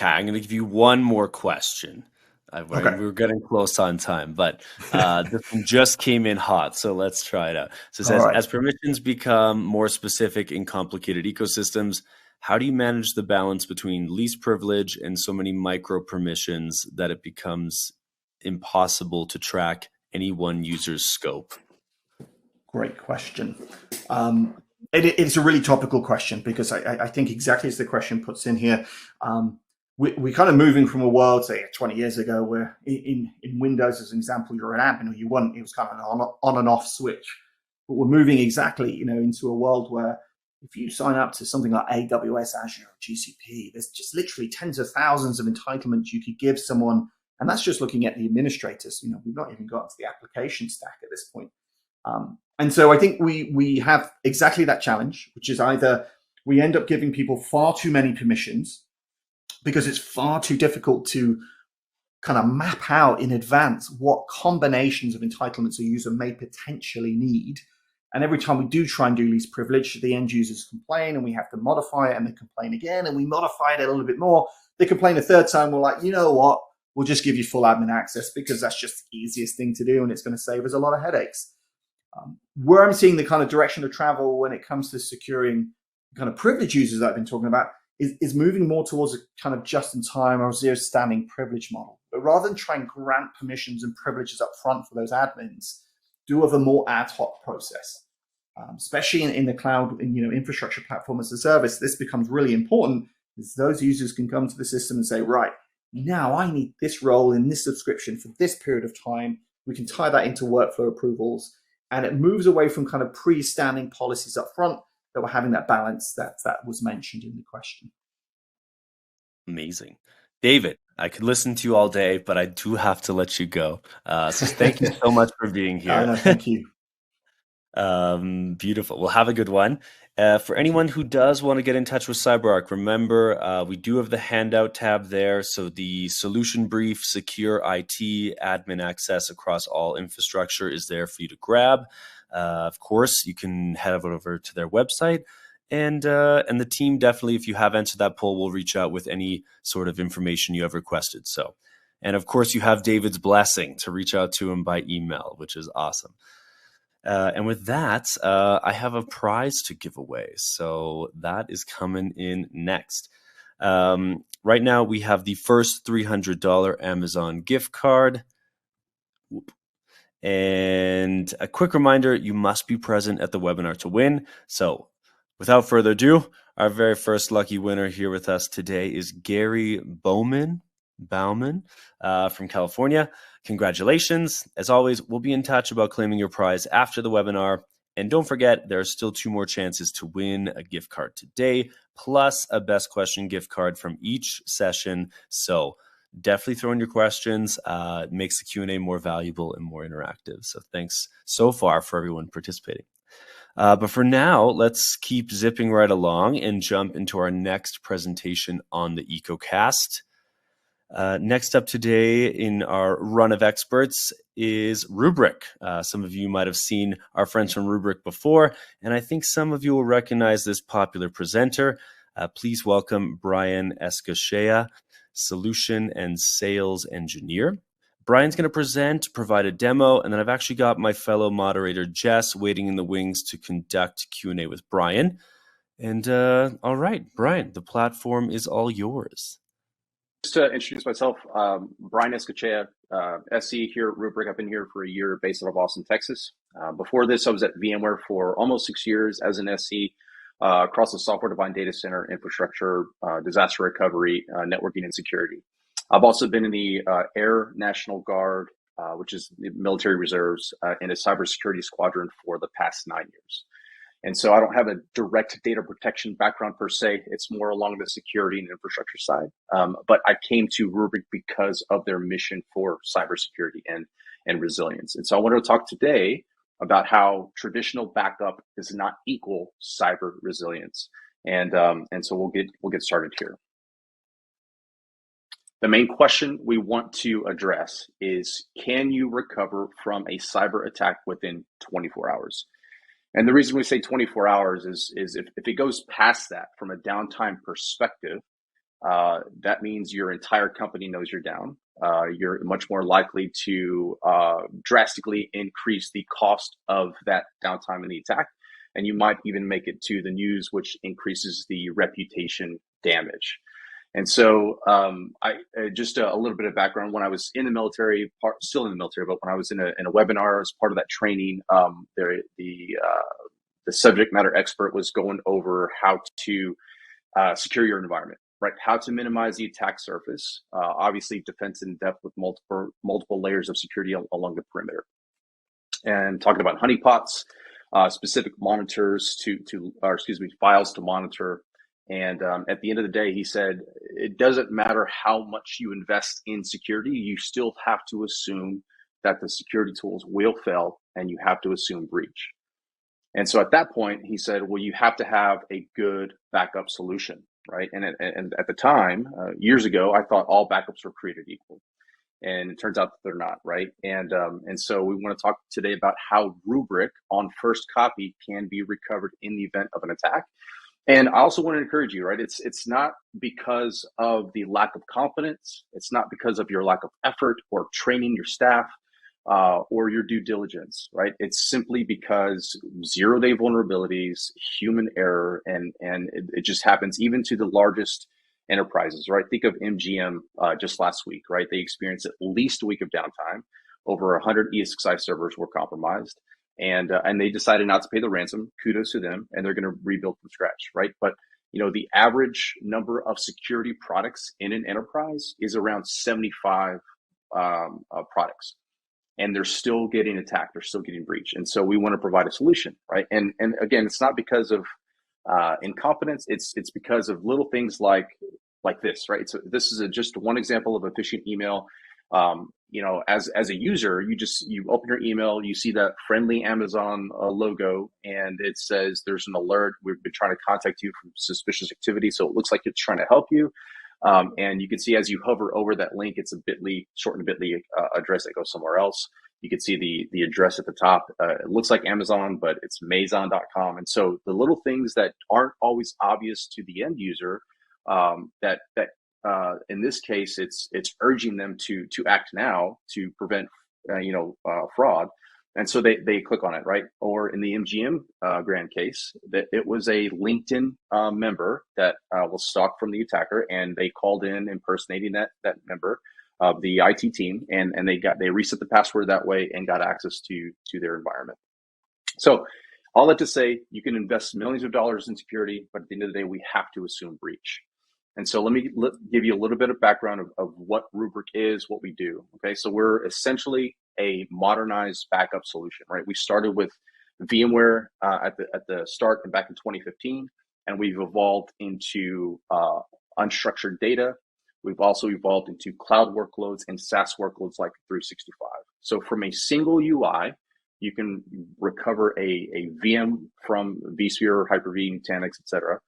I'm going to give you one more question.
Okay.
We're getting close on time, but this one just came in hot, so let's try it out. So it says,
All right.
as permissions become more specific in complicated ecosystems, how do you manage the balance between least privilege and so many micro permissions that it becomes impossible to track any one user's scope?
Great question. It's a really topical question, because I think exactly as the question puts in here, we're kind of moving from a world, say 20 years ago, where in Windows, as an example, you're an admin or you weren't. It was kind of an on and off switch. But we're moving exactly, into a world where if you sign up to something like AWS, Azure, or GCP, there's just literally tens of thousands of entitlements you could give someone. And that's just looking at the administrators. We've not even gotten to the application stack at this point. And so I think we have exactly that challenge, which is either we end up giving people far too many permissions because it's far too difficult to kind of map out in advance what combinations of entitlements a user may potentially need. And every time we do try and do least privilege, the end users complain and we have to modify it, and they complain again and we modify it a little bit more. They complain a third time, we're like, you know what? We'll just give you full admin access because that's just the easiest thing to do and it's going to save us a lot of headaches. Where I'm seeing the kind of direction of travel when it comes to securing kind of privilege users that I've been talking about is moving more towards a kind of just-in-time or zero-standing privilege model. But rather than try and grant permissions and privileges up front for those admins, do have a more ad hoc process. Especially in the cloud, infrastructure platform as a service, this becomes really important, because those users can come to the system and say, right, now I need this role in this subscription for this period of time. We can tie that into workflow approvals. And it moves away from kind of pre-standing policies up front, that we're having that balance that was mentioned in the question.
Amazing. David, I could listen to you all day, but I do have to let you go. So thank you so much for being here.
No, thank you.
Beautiful. Well, have a good one. For anyone who does want to get in touch with CyberArk, remember, we do have the handout tab there. So the solution brief, secure IT, admin access across all infrastructure is there for you to grab. Of course, you can head over to their website. And the team definitely, if you have answered that poll, will reach out with any sort of information you have requested. So, and of course, you have David's blessing to reach out to him by email, which is awesome. And with that, I have a prize to give away. So that is coming in next. Right now, we have the first $300 Amazon gift card. Whoop. And a quick reminder, you must be present at the webinar to win. So without further ado, our very first lucky winner here with us today is Gary Bauman from California. Congratulations. As always, we'll be in touch about claiming your prize after the webinar. And don't forget, there are still 2 more chances to win a gift card today, plus a best question gift card from each session. So definitely throw in your questions. It makes the Q&A more valuable and more interactive. So thanks so far for everyone participating. But for now, let's keep zipping right along and jump into our next presentation on the EcoCast. Next up today in our run of experts is Rubrik. Some of you might have seen our friends from Rubrik before, and I think some of you will recognize this popular presenter. Please welcome Brian Escachea, Solution and Sales Engineer. Brian's going to present, provide a demo, and then I've actually got my fellow moderator, Jess, waiting in the wings to conduct Q&A with Brian. And all right, Brian, the platform is all yours.
Just to introduce myself, Brian Escachea, SC here at Rubrik. I've been here for a year based out of Austin, Texas. Before this, I was at VMware for almost 6 years as an SC across the software-defined data center, infrastructure, disaster recovery, networking, and security. I've also been in the Air National Guard, which is the military reserves, in a cybersecurity squadron for the past 9 years. And so I don't have a direct data protection background per se. It's more along the security and infrastructure side. But I came to Rubrik because of their mission for cybersecurity and resilience. And so I wanted to talk today about how traditional backup does not equal cyber resilience. And so we'll get started here. The main question we want to address is, can you recover from a cyber attack within 24 hours? And the reason we say 24 hours is if it goes past that from a downtime perspective, that means your entire company knows you're down. You're much more likely to drastically increase the cost of that downtime in the attack. And you might even make it to the news, which increases the reputation damage. And so just a little bit of background. When I was in the military, still in the military, but when I was in a webinar as part of that training, the subject matter expert was going over how to secure your environment, right? How to minimize the attack surface, obviously defense in depth with multiple layers of security along the perimeter. And talking about honeypots, specific monitors files to monitor. And at the end of the day, he said, it doesn't matter how much you invest in security, you still have to assume that the security tools will fail and you have to assume breach. And so at that point, he said, well, you have to have a good backup solution, right? And at the time, years ago, I thought all backups were created equal. And it turns out that they're not, right? And so we want to talk today about how Rubrik on first copy can be recovered in the event of an attack. And I also want to encourage you, right? It's not because of the lack of confidence. It's not because of your lack of effort or training your staff or your due diligence, right? It's simply because 0-day vulnerabilities, human error, and it just happens even to the largest enterprises, right? Think of MGM just last week, right? They experienced at least a week of downtime. Over 100 ESXi servers were compromised. And they decided not to pay the ransom. Kudos to them, and they're going to rebuild from scratch, right? But the average number of security products in an enterprise is around 75 products, and they're still getting attacked. They're still getting breached, and so we want to provide a solution, right? And again, it's not because of incompetence. It's because of little things like this, right? So this is just one example of a phishing email. As a user, you open your email, you see that friendly Amazon logo, and it says there's an alert. We've been trying to contact you from suspicious activity. So it looks like it's trying to help you. And you can see as you hover over that link, it's a shortened bit.ly address that goes somewhere else. You can see the address at the top. It looks like Amazon, but it's Mazon.com. And so the little things that aren't always obvious to the end user, that in this case, it's urging them to act now to prevent fraud, and so they click on it, right? Or in the MGM grand case, that it was a LinkedIn member that was stalked from the attacker, and they called in impersonating that member of the IT team, and they reset the password that way and got access to their environment. So all that to say, you can invest millions of dollars in security, but at the end of the day, we have to assume breach. And so let me give you a little bit of background of what Rubrik is, what we do. Okay, so we're essentially a modernized backup solution, right? We started with VMware at the start and back in 2015, and we've evolved into unstructured data. We've also evolved into cloud workloads and SaaS workloads like 365. So from a single UI, you can recover a VM from vSphere, Hyper-V, Nutanix, etc.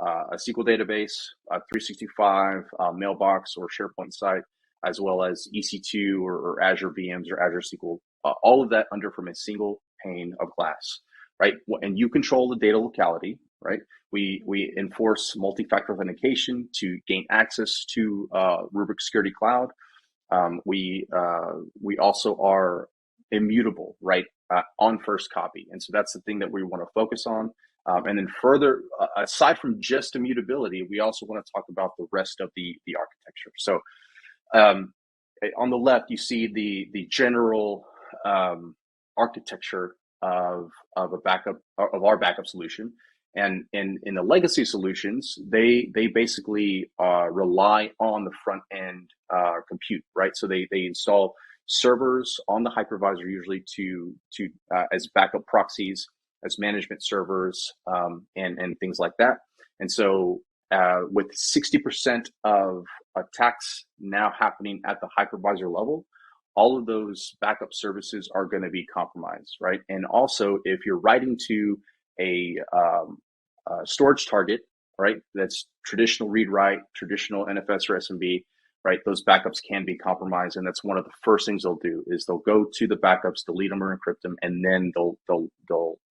A SQL database, a 365 mailbox or SharePoint site, as well as EC2 or Azure VMs or Azure SQL, all of that under from a single pane of glass, right? And you control the data locality, right? We enforce multi-factor authentication to gain access to Rubrik Security Cloud. We also are immutable, right? On first copy. And so that's the thing that we want to focus on. And then further, aside from just immutability, we also want to talk about the rest of the architecture. So on the left, you see the general architecture of a backup, of our backup solution. And in the legacy solutions, they basically rely on the front end compute, right? So they install servers on the hypervisor usually to as backup proxies, as management servers, and things like that. And so with 60% of attacks now happening at the hypervisor level, all of those backup services are going to be compromised, right? And also, if you're writing to a storage target, right, that's traditional read-write, traditional NFS or SMB, right, those backups can be compromised, and that's one of the first things they'll do is they'll go to the backups, delete them or encrypt them, and then they'll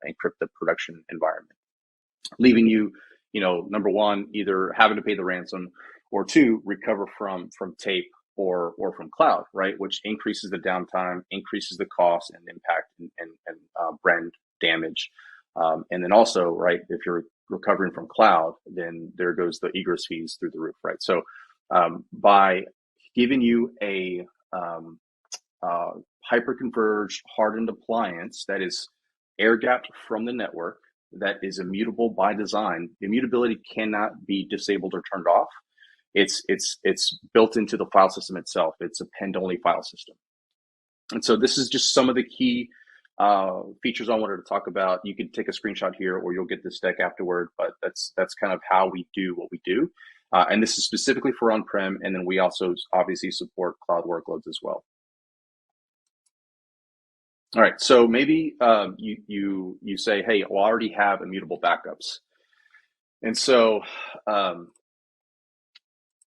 encrypt the production environment, leaving you, number one, either having to pay the ransom, or two, recover from tape or from cloud, right, which increases the downtime, increases the cost and impact and brand damage. And then also, right, if you're recovering from cloud, then there goes the egress fees through the roof, right? So by giving you a hyper-converged, hardened appliance that is air-gapped from the network, that is immutable by design, the immutability cannot be disabled or turned off. It's built into the file system itself. It's a append-only file system. And so this is just some of the key features I wanted to talk about. You can take a screenshot here, or you'll get this deck afterward, but that's kind of how we do what we do. And this is specifically for on-prem, and then we also obviously support cloud workloads as well. All right, so maybe you say, hey, well, I already have immutable backups, and so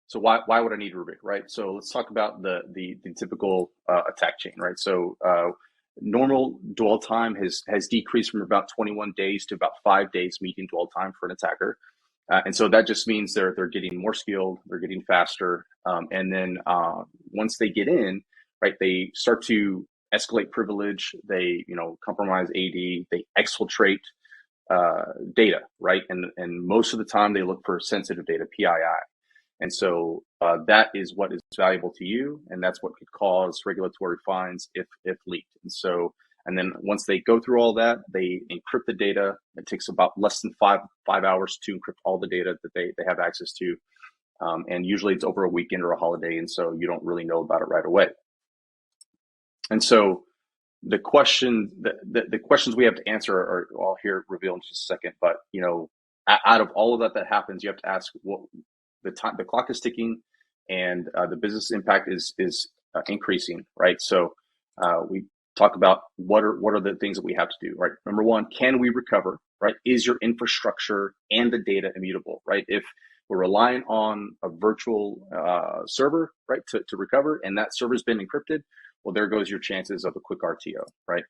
so why would I need Rubrik, right? So let's talk about the typical attack chain, right? So normal dwell time has decreased from about 21 days to about 5 days median dwell time for an attacker. And so that just means they're getting more skilled, they're getting faster, and then once they get in, right, they start to escalate privilege, they compromise AD, they exfiltrate data, right, and most of the time they look for sensitive data, PII, and so that is what is valuable to you, and that's what could cause regulatory fines if leaked. And so, and then once they go through all that, they encrypt the data. It takes about less than five hours to encrypt all the data that they have access to. And usually it's over a weekend or a holiday. And so you don't really know about it right away. And so the questions we have to answer are, I'll hear reveal in just a second, but out of all of that happens, you have to ask what the clock is ticking, and the business impact is increasing, right? So we talk about what are the things that we have to do, right? Number one, can we recover, right? Is your infrastructure and the data immutable, right? If we're relying on a virtual server, right, to recover, and that server's been encrypted, well, there goes your chances of a quick RTO, right?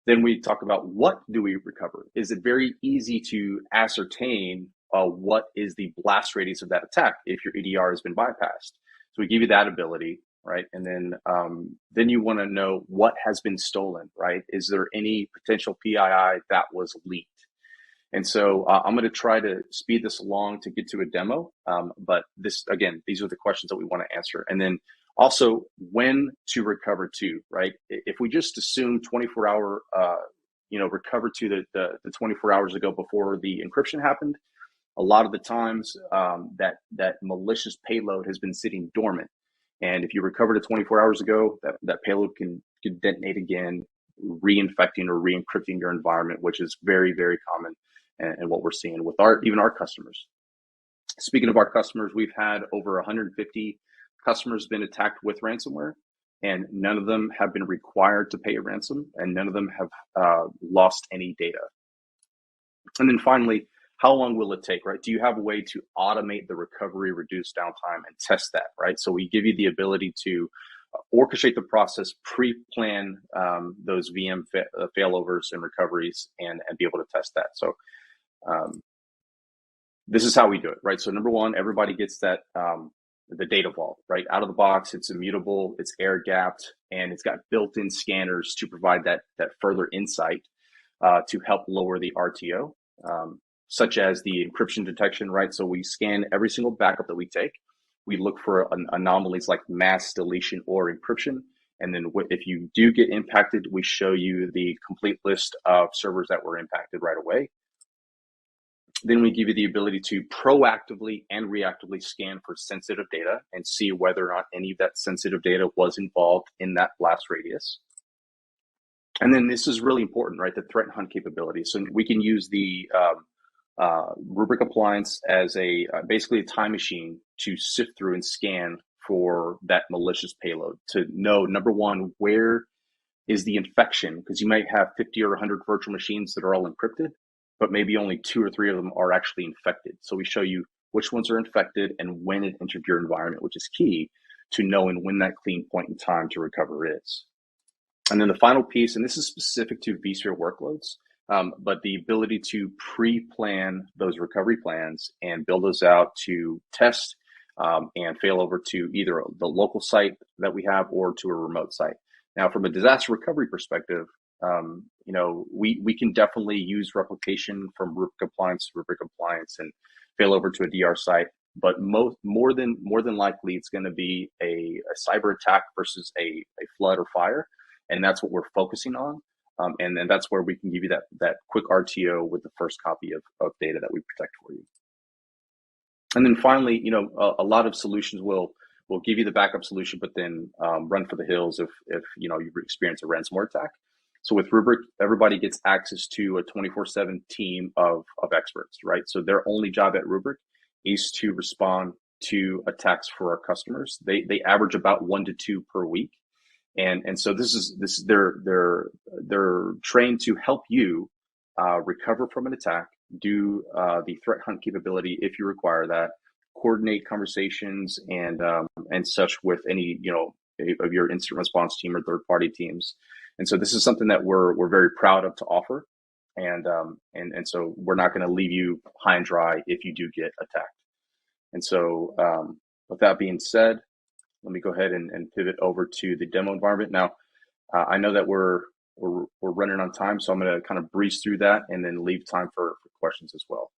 Then we talk about what do we recover? Is it very easy to ascertain what is the blast radius of that attack if your EDR has been bypassed? So we give you that ability, right? And then you want to know what has been stolen, right? Is there any potential PII that was leaked? And so I'm going to try to speed this along to get to a demo. But these are the questions that we want to answer. And then also when to recover to, right? If we just assume 24-hour, recover to the 24 hours ago before the encryption happened, a lot of the times that malicious payload has been sitting dormant. And if you recovered it 24 hours ago, that payload can detonate again, reinfecting or re-encrypting your environment, which is very, very common and what we're seeing with even our customers. Speaking of our customers, we've had over 150 customers been attacked with ransomware, and none of them have been required to pay a ransom, and none of them have lost any data. And then finally, how long will it take, right? Do you have a way to automate the recovery, reduce downtime, and test that, right? So we give you the ability to orchestrate the process, pre-plan those VM failovers and recoveries, and be able to test that. So this is how we do it, right? So number one, everybody gets that the data vault, right? Out of the box, it's immutable, it's air-gapped, and it's got built-in scanners to provide that further insight to help lower the RTO. such as the encryption detection, right? So we scan every single backup that we take. We look for anomalies like mass deletion or encryption. And then if you do get impacted, we show you the complete list of servers that were impacted right away. Then we give you the ability to proactively and reactively scan for sensitive data and see whether or not any of that sensitive data was involved in that blast radius. And then this is really important, right? The threat hunt capability. So we can use the Rubrik appliance as basically a time machine to sift through and scan for that malicious payload to know, number one, where is the infection? Because you might have 50 or 100 virtual machines that are all encrypted, but maybe only 2 or 3 of them are actually infected. So we show you which ones are infected and when it entered your environment, which is key to knowing when that clean point in time to recover is. And then the final piece, and this is specific to vSphere workloads, but the ability to pre-plan those recovery plans and build those out to test and fail over to either the local site that we have or to a remote site. Now, from a disaster recovery perspective, we can definitely use replication from Rubrik appliance to Rubrik appliance and fail over to a DR site. But more than likely, it's going to be a cyber attack versus a flood or fire, and that's what we're focusing on. And then that's where we can give you that quick RTO with the first copy of data that we protect for you. And then finally, a lot of solutions will give you the backup solution, but then run for the hills if you experience a ransomware attack. So with Rubrik, everybody gets access to a 24/7 team of experts, right? So their only job at Rubrik is to respond to attacks for our customers. They average about 1 to 2 per week. And so they're trained to help you recover from an attack, do the threat hunt capability if you require that, coordinate conversations and such with any of your incident response team or third party teams. And so this is something that we're very proud of to offer, and so we're not going to leave you high and dry if you do get attacked. And so with that being said, let me go ahead and pivot over to the demo environment. Now, I know that we're running on time, so I'm going to kind of breeze through that and then leave time for questions as well.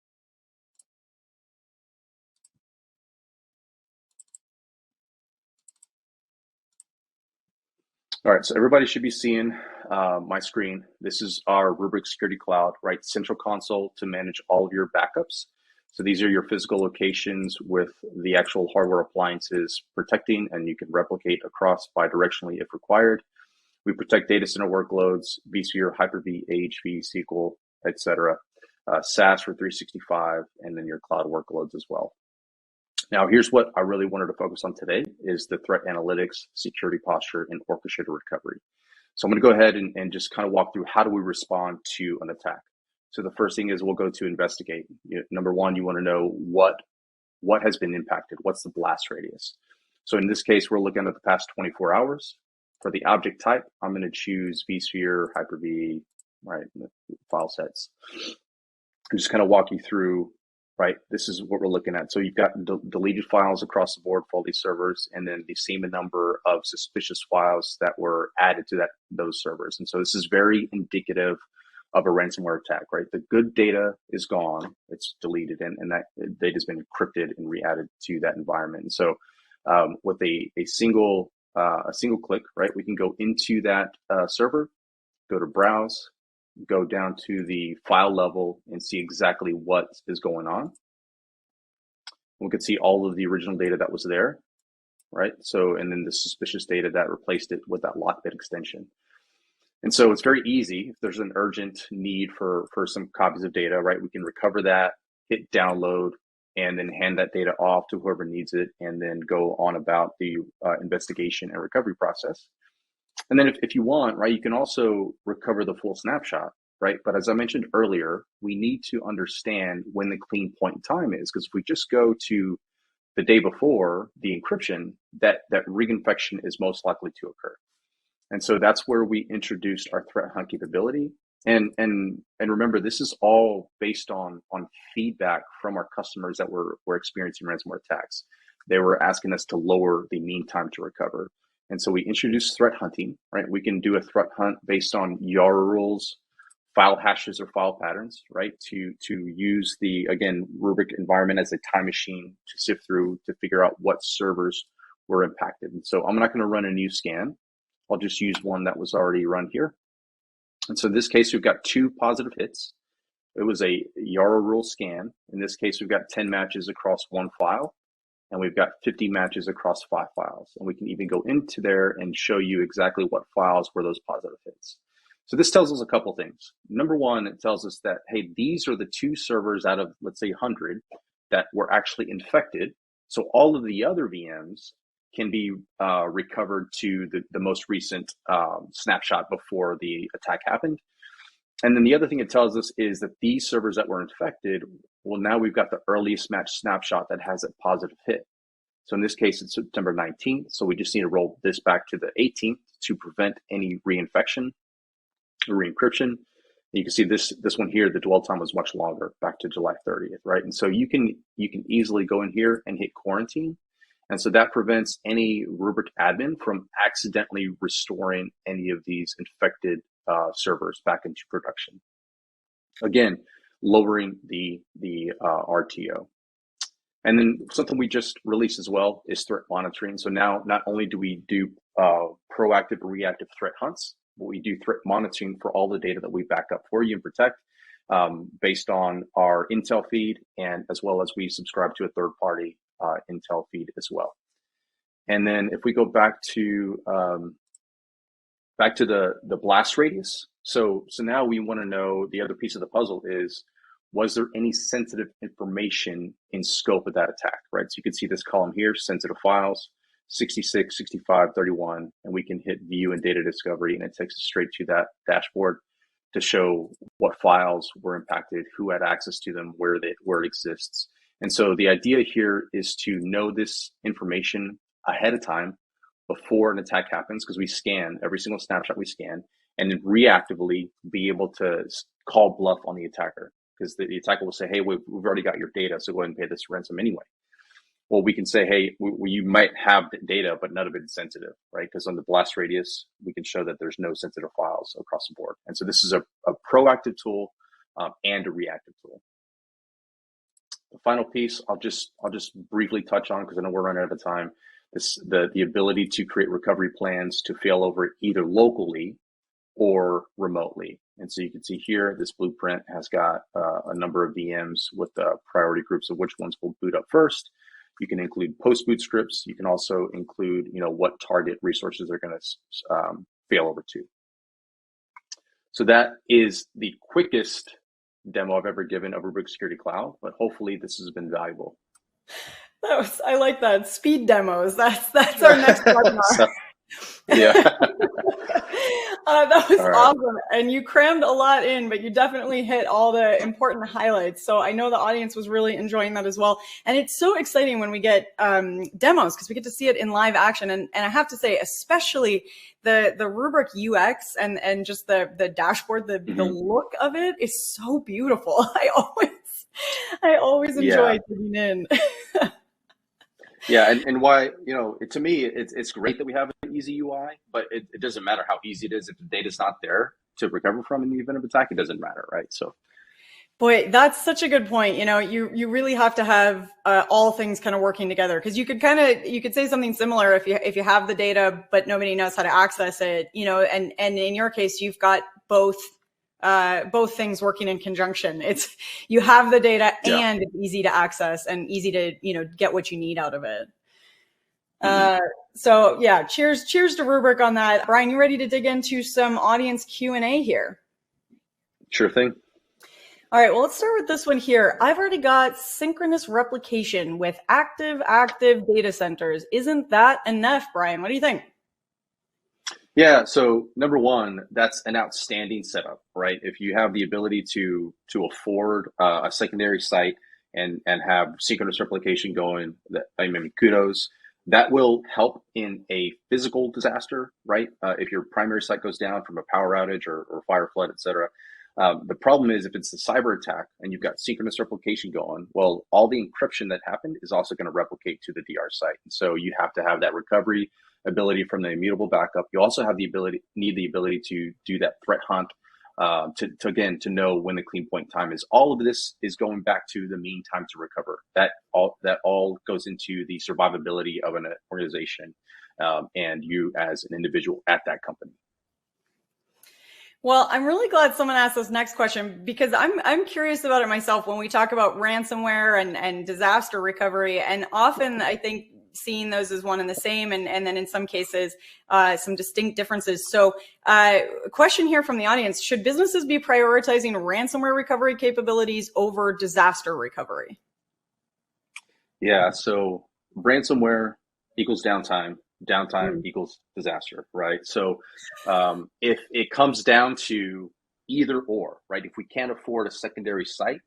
All right, so everybody should be seeing my screen. This is our Rubrik Security Cloud, right? Central console to manage all of your backups. So these are your physical locations with the actual hardware appliances protecting, and you can replicate across bidirectionally if required. We protect data center workloads, vSphere, Hyper-V, AHV, SQL, etc. SaaS for 365, and then your cloud workloads as well. Now, here's what I really wanted to focus on today is the threat analytics, security posture, and orchestrated recovery. So I'm going to go ahead and just kind of walk through how do we respond to an attack. So the first thing is we'll go to investigate. Number one, you want to know what has been impacted. What's the blast radius? So in this case, we're looking at the past 24 hours. For the object type, I'm going to choose vSphere, Hyper-V, right, file sets. I'm just kind of walk you through, right, this is what we're looking at. So you've got deleted files across the board for all these servers, and then the same number of suspicious files that were added to those servers. And so this is very indicative of a ransomware attack, right? The good data is gone, it's deleted, and that data has been encrypted and re-added to that environment. And so with a single click, right, we can go into that server, go to browse, go down to the file level and see exactly what is going on. We can see all of the original data that was there, right? So, and then the suspicious data that replaced it with that lockbit extension. And so it's very easy. If there's an urgent need for some copies of data, right, we can recover that, hit download, and then hand that data off to whoever needs it, and then go on about the investigation and recovery process. And then if you want, right, you can also recover the full snapshot, right? But as I mentioned earlier, we need to understand when the clean point in time is, because if we just go to the day before the encryption, that reinfection is most likely to occur. And so that's where we introduced our threat hunt capability. And remember, this is all based on feedback from our customers that were experiencing ransomware attacks. They were asking us to lower the mean time to recover. And so we introduced threat hunting, right? We can do a threat hunt based on YARA rules file hashes or file patterns, right? To use the, again, Rubrik environment as a time machine to sift through to figure out what servers were impacted. And so I'm not going to run a new scan. I'll just use one that was already run here. And so in this case, we've got 2 positive hits. It was a Yarrow rule scan. In this case, we've got 10 matches across 1 file, and we've got 50 matches across 5 files. And we can even go into there and show you exactly what files were those positive hits. So this tells us a couple things. Number one, it tells us that, hey, these are the 2 servers out of, let's say, 100 that were actually infected. So all of the other VMs can be recovered to the most recent snapshot before the attack happened. And then the other thing it tells us is that these servers that were infected, well, now we've got the earliest match snapshot that has a positive hit. So in this case, it's September 19th. So we just need to roll this back to the 18th to prevent any reinfection or re-encryption. You can see this one here, the dwell time was much longer, back to July 30th, right? And so you can easily go in here and hit quarantine. And so that prevents any Rubrik admin from accidentally restoring any of these infected servers back into production. Again, lowering the RTO. And then something we just released as well is threat monitoring. So now not only do we do proactive or reactive threat hunts, but we do threat monitoring for all the data that we back up for you and protect based on our Intel feed, and as well as we subscribe to a third-party Intel feed as well. And then if we go back to the blast radius, so now we want to know, the other piece of the puzzle is, was there any sensitive information in scope of that attack, right? So you can see this column here, sensitive files, 66, 65, 31, and we can hit view and data discovery, and it takes us straight to that dashboard to show what files were impacted, who had access to them, where it exists. And so the idea here is to know this information ahead of time before an attack happens, because we scan every single snapshot we scan, and then reactively be able to call bluff on the attacker, because the attacker will say, hey, we've already got your data, so go ahead and pay this ransom anyway. Well, we can say, hey, you might have the data, but none of it is sensitive, right? Because on the blast radius, we can show that there's no sensitive files across the board. And so this is a proactive tool and a reactive tool. The final piece I'll just briefly touch on, because I know we're running out of time. The ability to create recovery plans to fail over either locally or remotely. And so you can see here, this blueprint has got a number of VMs with priority groups of which ones will boot up first. You can include post-boot scripts. You can also include, what target resources they're going to fail over to. So that is the quickest demo I've ever given of Rubrik Security Cloud, but hopefully this has been valuable.
I like that. Speed demos. That's our next webinar.
Yeah.
That was awesome. And you crammed a lot in, but you definitely hit all the important highlights. So I know the audience was really enjoying that as well. And it's so exciting when we get demos, because we get to see it in live action. And I have to say, especially the Rubrik UX and just the dashboard, the look of it is so beautiful. I always enjoy digging in.
Yeah, and why, to me, it's great that we have an easy UI, but it doesn't matter how easy it is. If the data's not there to recover from in the event of attack, it doesn't matter, right? So,
boy, that's such a good point. You really have to have all things kind of working together, because you could say something similar if you have the data but nobody knows how to access it, and in your case, you've got both things working in conjunction. You have the data and it's easy to access and easy to, get what you need out of it. So yeah, cheers to Rubrik on that. Brian, you ready to dig into some audience Q&A here?
Sure thing.
All right, well, let's start with this one here. I've already got synchronous replication with active data centers. Isn't that enough, Brian? What do you think?
Yeah, so number one, that's an outstanding setup, right? If you have the ability to afford a secondary site and have synchronous replication going, kudos. That will help in a physical disaster, right? If your primary site goes down from a power outage or fire, flood, et cetera. The problem is if it's a cyber attack and you've got synchronous replication going, well, all the encryption that happened is also going to replicate to the DR site. And so you have to have that recovery ability from the immutable backup. You also have need the ability to do that threat hunt to know when the clean point time is. All of this is going back to the mean time to recover. That all goes into the survivability of an organization, and you as an individual at that company.
Well, I'm really glad someone asked this next question, because I'm curious about it myself when we talk about ransomware and disaster recovery. And often I think seeing those as one and the same, and then in some cases, some distinct differences. So a question here from the audience: should businesses be prioritizing ransomware recovery capabilities over disaster recovery?
Yeah, so ransomware equals downtime. Downtime equals disaster, right? So if it comes down to either or, right? If we can't afford a secondary site,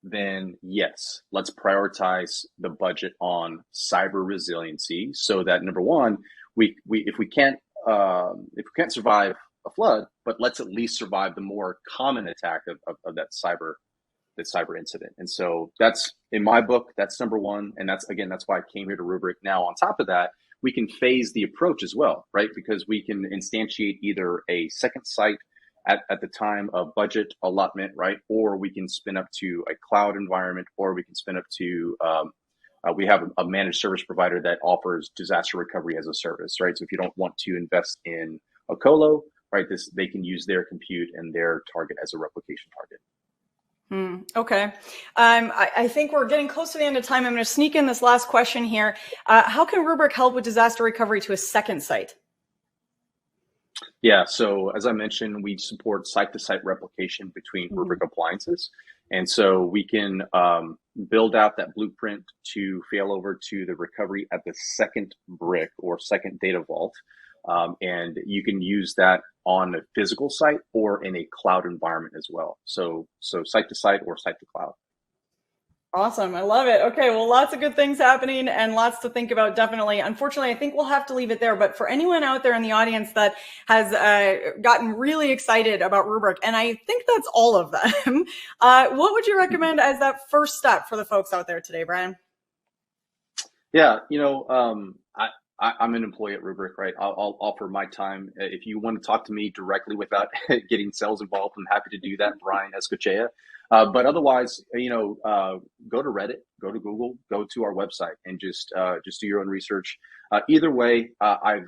then yes, let's prioritize the budget on cyber resiliency, so that number one, if we can't survive a flood, but let's at least survive the more common attack of that cyber incident. And so that's, in my book, that's number one. And that's why I came here to Rubrik. Now, on top of that, we can phase the approach as well, right? Because we can instantiate either a second site at the time of budget allotment, right? Or we can spin up to a cloud environment, or we can spin up to, we have a managed service provider that offers disaster recovery as a service, right? So if you don't want to invest in a colo, right, they can use their compute and their target as a replication target.
Okay. I think we're getting close to the end of time. I'm going to sneak in this last question here. How can Rubrik help with disaster recovery to a second site?
Yeah, so as I mentioned, we support site-to-site replication between Rubrik appliances. And so we can build out that blueprint to fail over to the recovery at the second brick or second data vault. And you can use that on a physical site or in a cloud environment as well. So site to site or site to cloud.
Awesome. I love it. Okay. Well, lots of good things happening and lots to think about. Definitely. Unfortunately, I think we'll have to leave it there. But for anyone out there in the audience that has gotten really excited about Rubrik, and I think that's all of them, what would you recommend as that first step for the folks out there today, Brian?
Yeah. I'm an employee at Rubrik, right? I'll offer my time. If you want to talk to me directly without getting sales involved, I'm happy to do that, Brian Escochea. But otherwise, go to Reddit, go to Google, go to our website, and just do your own research. Either way, I've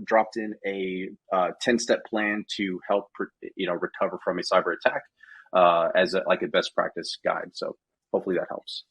dropped in a 10-step plan to help recover from a cyber attack as a best practice guide. So hopefully that helps.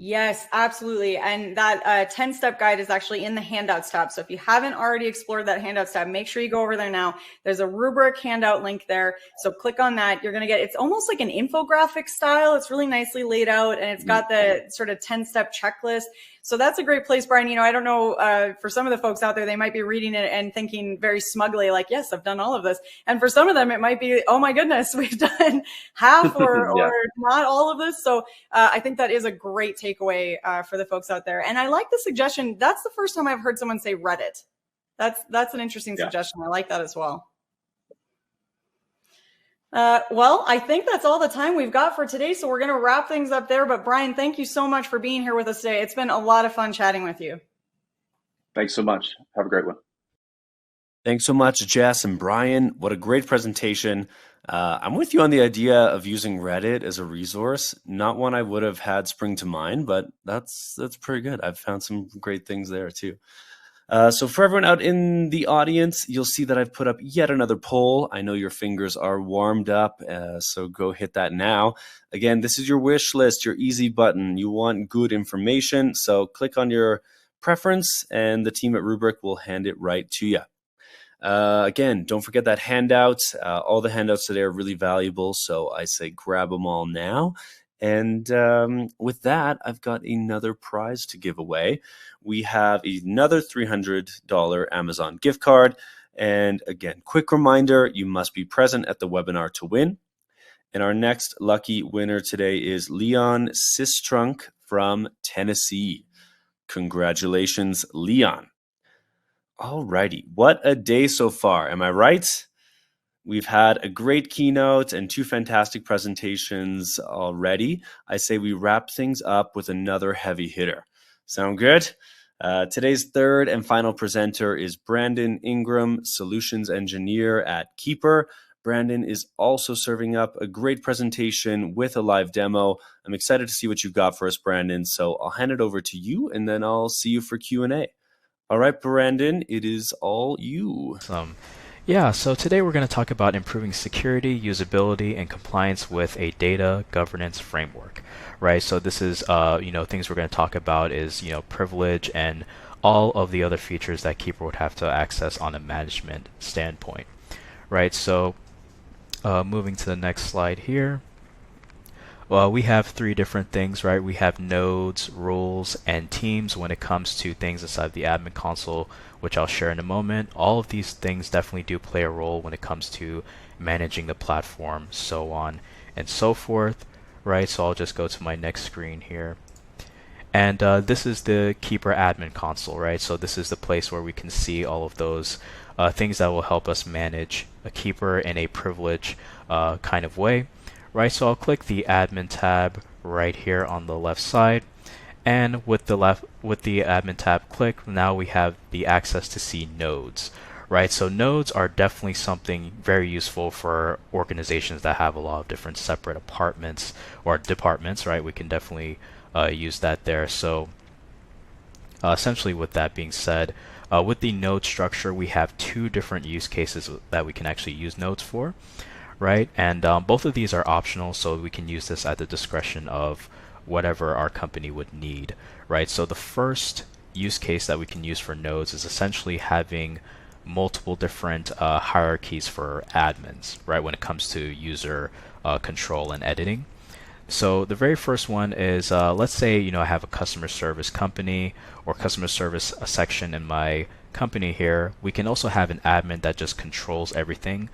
Yes, absolutely. And that 10-step guide is actually in the handouts tab. So if you haven't already explored that handouts tab, make sure you go over there now. There's a Rubrik handout link there. So click on that. You're going to get, it's almost like an infographic style. It's really nicely laid out, and it's got the sort of 10-step checklist. So that's a great place, Brian. I don't know, for some of the folks out there, they might be reading it and thinking very smugly, like, yes, I've done all of this. And for some of them, it might be, oh my goodness, we've done half or not all of this. So I think that is a great takeaway for the folks out there. And I like the suggestion. That's the first time I've heard someone say Reddit. That's an interesting suggestion. I like that as well. Well, I think that's all the time we've got for today. So we're going to wrap things up there. But Brian, thank you so much for being here with us today. It's been a lot of fun chatting with you.
Thanks so much. Have a great one.
Thanks so much, Jess and Brian. What a great presentation. I'm with you on the idea of using Reddit as a resource. Not one I would have had spring to mind, but that's pretty good. I've found some great things there too. So for everyone out in the audience, you'll see that I've put up yet another poll. I know your fingers are warmed up, so go hit that now. Again, this is your wish list, your easy button. You want good information, so click on your preference and the team at Rubrik will hand it right to you. Again, don't forget that handout. All the handouts today are really valuable, so I say grab them all now. And with that, I've got another prize to give away. We have another $300 Amazon gift card. And again, quick reminder, you must be present at the webinar to win. And our next lucky winner today is Leon Sistrunk from Tennessee. Congratulations, Leon. Alrighty, what a day so far. Am I right? We've had a great keynote and two fantastic presentations already. I say we wrap things up with another heavy hitter. Sound good? Today's third and final presenter is Brandon Ingram, Solutions Engineer at Keeper. Brandon is also serving up a great presentation with a live demo. I'm excited to see what you've got for us, Brandon. So I'll hand it over to you, and then I'll see you for Q&A. All right, Brandon, it is all you.
Yeah, so today we're going to talk about improving security, usability, and compliance with a data governance framework, right? So this is, things we're going to talk about is, privilege and all of the other features that Keeper would have to access on a management standpoint, right? So moving to the next slide here. Well, we have three different things, right? We have nodes, roles, and teams when it comes to things inside the admin console, which I'll share in a moment. All of these things definitely do play a role when it comes to managing the platform, so on and so forth, right? So I'll just go to my next screen here. And this is the Keeper admin console, right? So this is the place where we can see all of those things that will help us manage a Keeper in a privilege kind of way. Right, so I'll click the admin tab right here on the left side, and with the admin tab clicked, now we have the access to see nodes. Right, so nodes are definitely something very useful for organizations that have a lot of different separate departments, right? We can definitely use that there. So essentially, with that being said, with the node structure, we have two different use cases that we can actually use nodes for. Right, and both of these are optional, so we can use this at the discretion of whatever our company would need. Right, so the first use case that we can use for nodes is essentially having multiple different hierarchies for admins, right, when it comes to user control and editing. So the very first one is, let's say, I have a customer service company or customer service section in my company here. We can also have an admin that just controls everything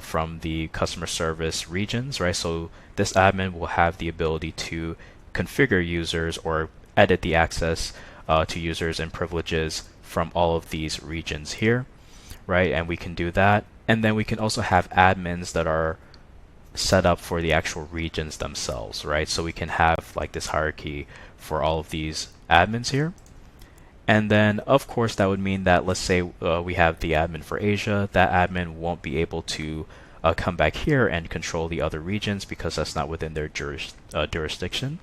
from the customer service regions, right? So this admin will have the ability to configure users or edit the access to users and privileges from all of these regions here, right? And we can do that. And then we can also have admins that are set up for the actual regions themselves, right? So we can have like this hierarchy for all of these admins here. And then, of course, that would mean that, let's say we have the admin for Asia, that admin won't be able to come back here and control the other regions because that's not within their jurisdiction,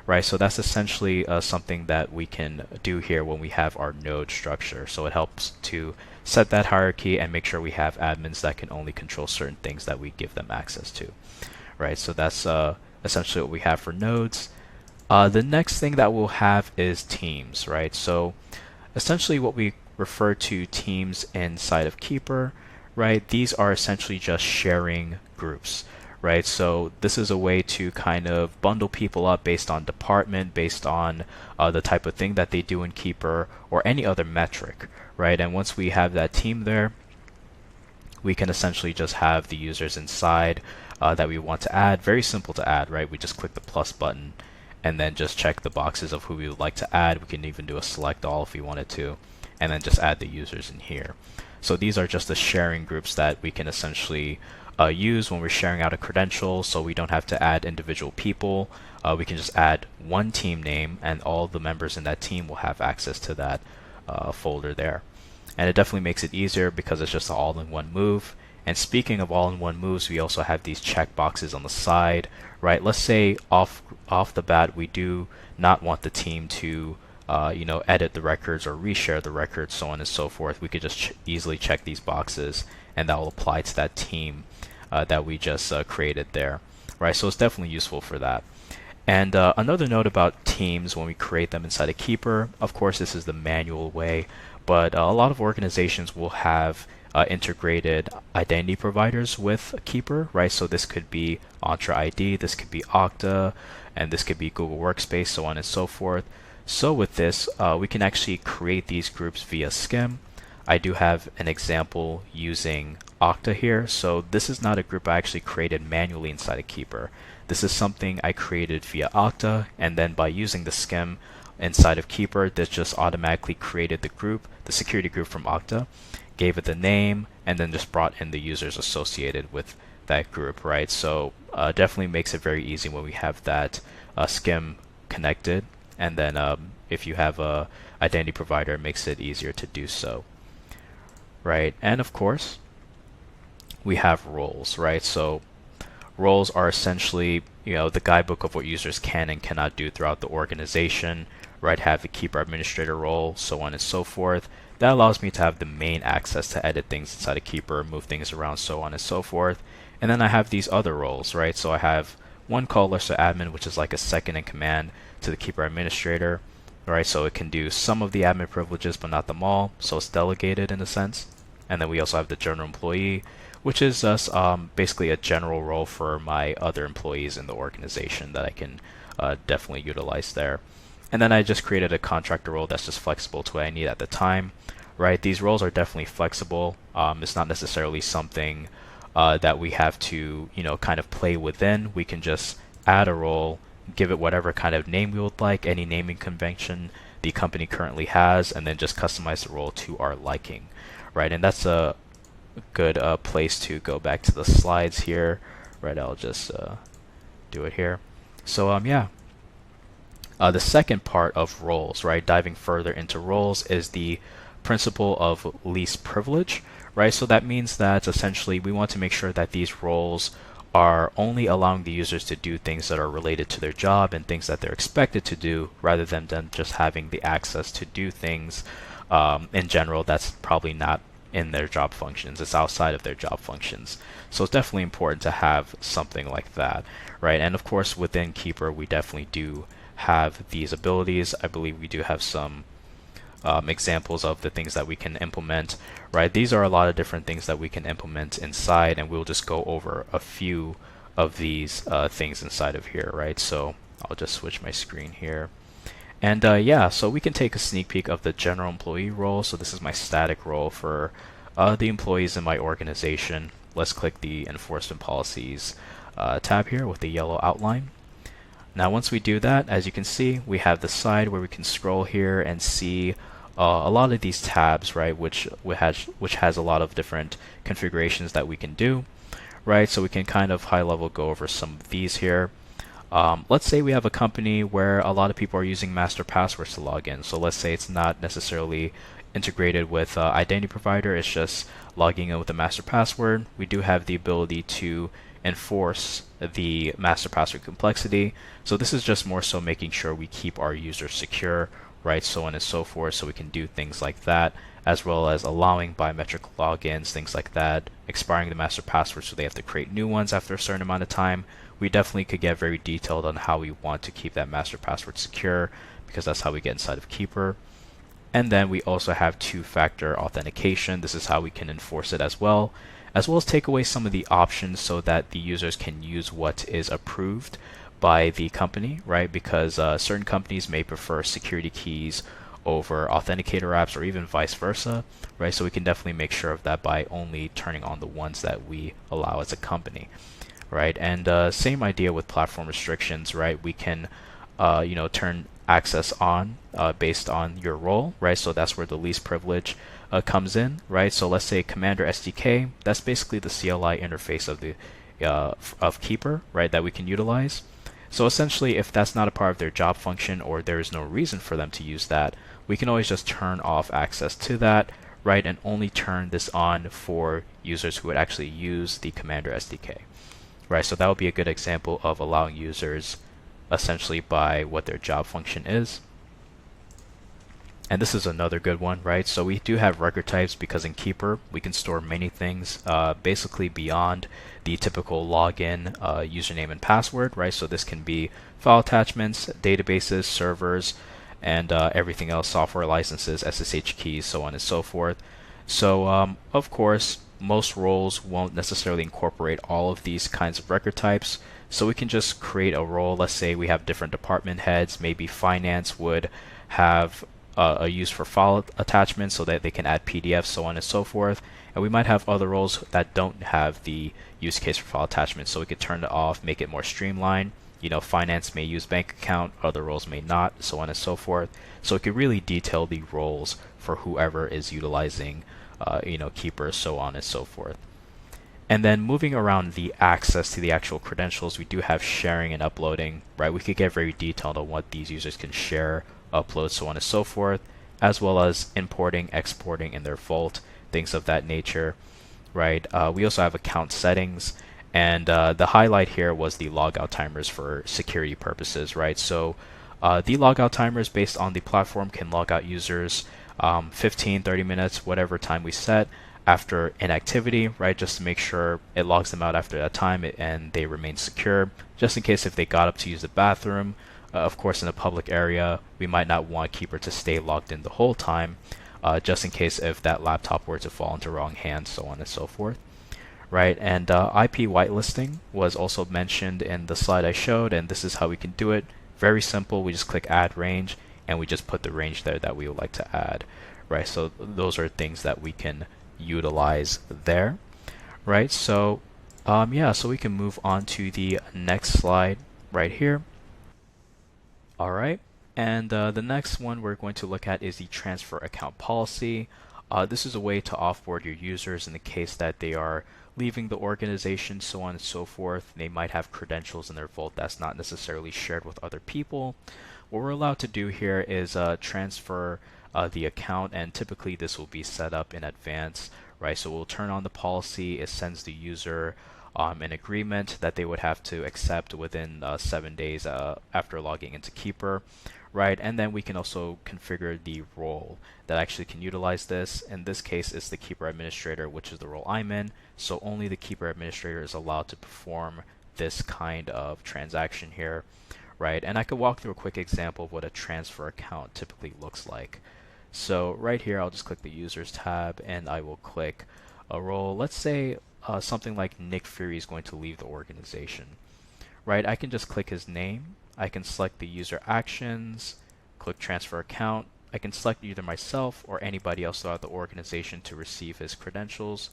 right? So that's essentially something that we can do here when we have our node structure. So it helps to set that hierarchy and make sure we have admins that can only control certain things that we give them access to, right? So that's essentially what we have for nodes. The next thing that we'll have is teams, right? So essentially what we refer to teams inside of Keeper, right? These are essentially just sharing groups, right? So this is a way to kind of bundle people up based on department, based on the type of thing that they do in Keeper or any other metric, right? And once we have that team there, we can essentially just have the users inside that we want to add. Very simple to add, right? We just click the plus button and then just check the boxes of who we would like to add. We can even do a select all if we wanted to, and then just add the users in here. So these are just the sharing groups that we can essentially use when we're sharing out a credential, so we don't have to add individual people. We can just add one team name, and all the members in that team will have access to that folder there. And it definitely makes it easier because it's just an all-in-one move. And speaking of all-in-one moves, we also have these check boxes on the side, right? Let's say off the bat we do not want the team to edit the records or reshare the records, so on and so forth. We could just easily check these boxes, and that will apply to that team that we just created there, right? So it's definitely useful for that. And another note about teams when we create them inside a Keeper, of course this is the manual way, but a lot of organizations will have integrated identity providers with Keeper, right? So this could be Entra ID, this could be Okta, and this could be Google Workspace, so on and so forth. So with this, we can actually create these groups via SCIM. I do have an example using Okta here. So this is not a group I actually created manually inside a Keeper. This is something I created via Okta, and then by using the SCIM inside of Keeper, this just automatically created the group, the security group from Okta, gave it the name, and then just brought in the users associated with that group, right? So definitely makes it very easy when we have that SCIM connected, and then if you have a identity provider, it makes it easier to do so, right? And of course, we have roles, right? So roles are essentially, the guidebook of what users can and cannot do throughout the organization, right? Have the keeper administrator role, so on and so forth. That allows me to have the main access to edit things inside a keeper, move things around, so on and so forth. And then I have these other roles, right? So I have one called lesser admin, which is like a second in command to the keeper administrator, right? So it can do some of the admin privileges, but not them all. So it's delegated in a sense. And then we also have the general employee, which is just basically a general role for my other employees in the organization that I can definitely utilize there. And then I just created a contractor role that's just flexible to what I need at the time, right? These roles are definitely flexible. It's not necessarily something that we have to, kind of play within. We can just add a role, give it whatever kind of name we would like, any naming convention the company currently has, and then just customize the role to our liking, right? And that's a good place to go back to the slides here, right? I'll just do it here. So yeah. The second part of roles, right, diving further into roles, is the principle of least privilege, right? So that means that essentially we want to make sure that these roles are only allowing the users to do things that are related to their job and things that they're expected to do, rather than just having the access to do things in general that's probably not in their job functions. It's outside of their job functions. So it's definitely important to have something like that, right? And of course, within Keeper, we definitely do have these abilities. I believe we do have some examples of the things that we can implement, right? These are a lot of different things that we can implement inside, and we'll just go over a few of these things inside of here, right? So I'll just switch my screen here. And yeah, so we can take a sneak peek of the general employee role. So this is my static role for the employees in my organization. Let's click the enforcement policies tab here with the yellow outline. Now once we do that, as you can see, we have the side where we can scroll here and see a lot of these tabs, right, which has a lot of different configurations that we can do, right? So we can kind of high level go over some of these here. Let's say we have a company where a lot of people are using master passwords to log in. So let's say it's not necessarily integrated with identity provider, it's just logging in with a master password. We do have the ability to enforce the master password complexity. So this is just more so making sure we keep our users secure, right, so on and so forth. So we can do things like that, as well as allowing biometric logins, things like that, expiring the master password so they have to create new ones after a certain amount of time. We definitely could get very detailed on how we want to keep that master password secure, because that's how we get inside of Keeper. And then we also have two-factor authentication. This is how we can enforce it as well as take away some of the options so that the users can use what is approved by the company, right? Because certain companies may prefer security keys over authenticator apps, or even vice versa, right? So we can definitely make sure of that by only turning on the ones that we allow as a company, right? And same idea with platform restrictions, right? We can turn access on based on your role, right? So that's where the least privilege comes in, right? So let's say Commander SDK, that's basically the CLI interface of the of Keeper, right, that we can utilize. So essentially, if that's not a part of their job function, or there is no reason for them to use that, we can always just turn off access to that, right, and only turn this on for users who would actually use the Commander SDK, right? So that would be a good example of allowing users essentially by what their job function is. And this is another good one, right? So we do have record types, because in Keeper we can store many things basically beyond the typical login username and password, right? So this can be file attachments, databases, servers, and everything else, software licenses, SSH keys, so on and so forth. So of course, most roles won't necessarily incorporate all of these kinds of record types. So we can just create a role. Let's say we have different department heads. Maybe finance would have a use for file attachments so that they can add PDFs, so on and so forth. And we might have other roles that don't have the use case for file attachments, so we could turn it off, make it more streamlined. Finance may use bank account, other roles may not, so on and so forth. So it could really detail the roles for whoever is utilizing Keeper, so on and so forth. And then moving around the access to the actual credentials, we do have sharing and uploading, right? We could get very detailed on what these users can share, upload, so on and so forth, as well as importing, exporting in their vault, things of that nature, right? We also have account settings, and the highlight here was the logout timers for security purposes, right? So the logout timers based on the platform can log out users 15, 30 minutes, whatever time we set after inactivity, right? Just to make sure it logs them out after that time and they remain secure. Just in case if they got up to use the bathroom, of course in a public area, we might not want Keeper to stay logged in the whole time, just in case if that laptop were to fall into wrong hands, so on and so forth. Right, and IP whitelisting was also mentioned in the slide I showed, and this is how we can do it. Very simple. We just click add range, and we just put the range there that we would like to add. Right, so those are things that we can utilize there. Right, so yeah, so we can move on to the next slide right here. All right, and the next one we're going to look at is the transfer account policy. This is a way to offboard your users in the case that they are leaving the organization, so on and so forth. They might have credentials in their vault that's not necessarily shared with other people. What we're allowed to do here is transfer the account, and typically this will be set up in advance, right? So we'll turn on the policy. It sends the user an agreement that they would have to accept within 7 days after logging into Keeper, right? And then we can also configure the role that actually can utilize this. In this case, it's the Keeper Administrator, which is the role I'm in. So only the Keeper Administrator is allowed to perform this kind of transaction here, right? And I could walk through a quick example of what a transfer account typically looks like. So right here, I'll just click the Users tab, and I will click a role. Let's say something like Nick Fury is going to leave the organization, right? I can just click his name. I can select the user actions, click transfer account. I can select either myself or anybody else throughout the organization to receive his credentials.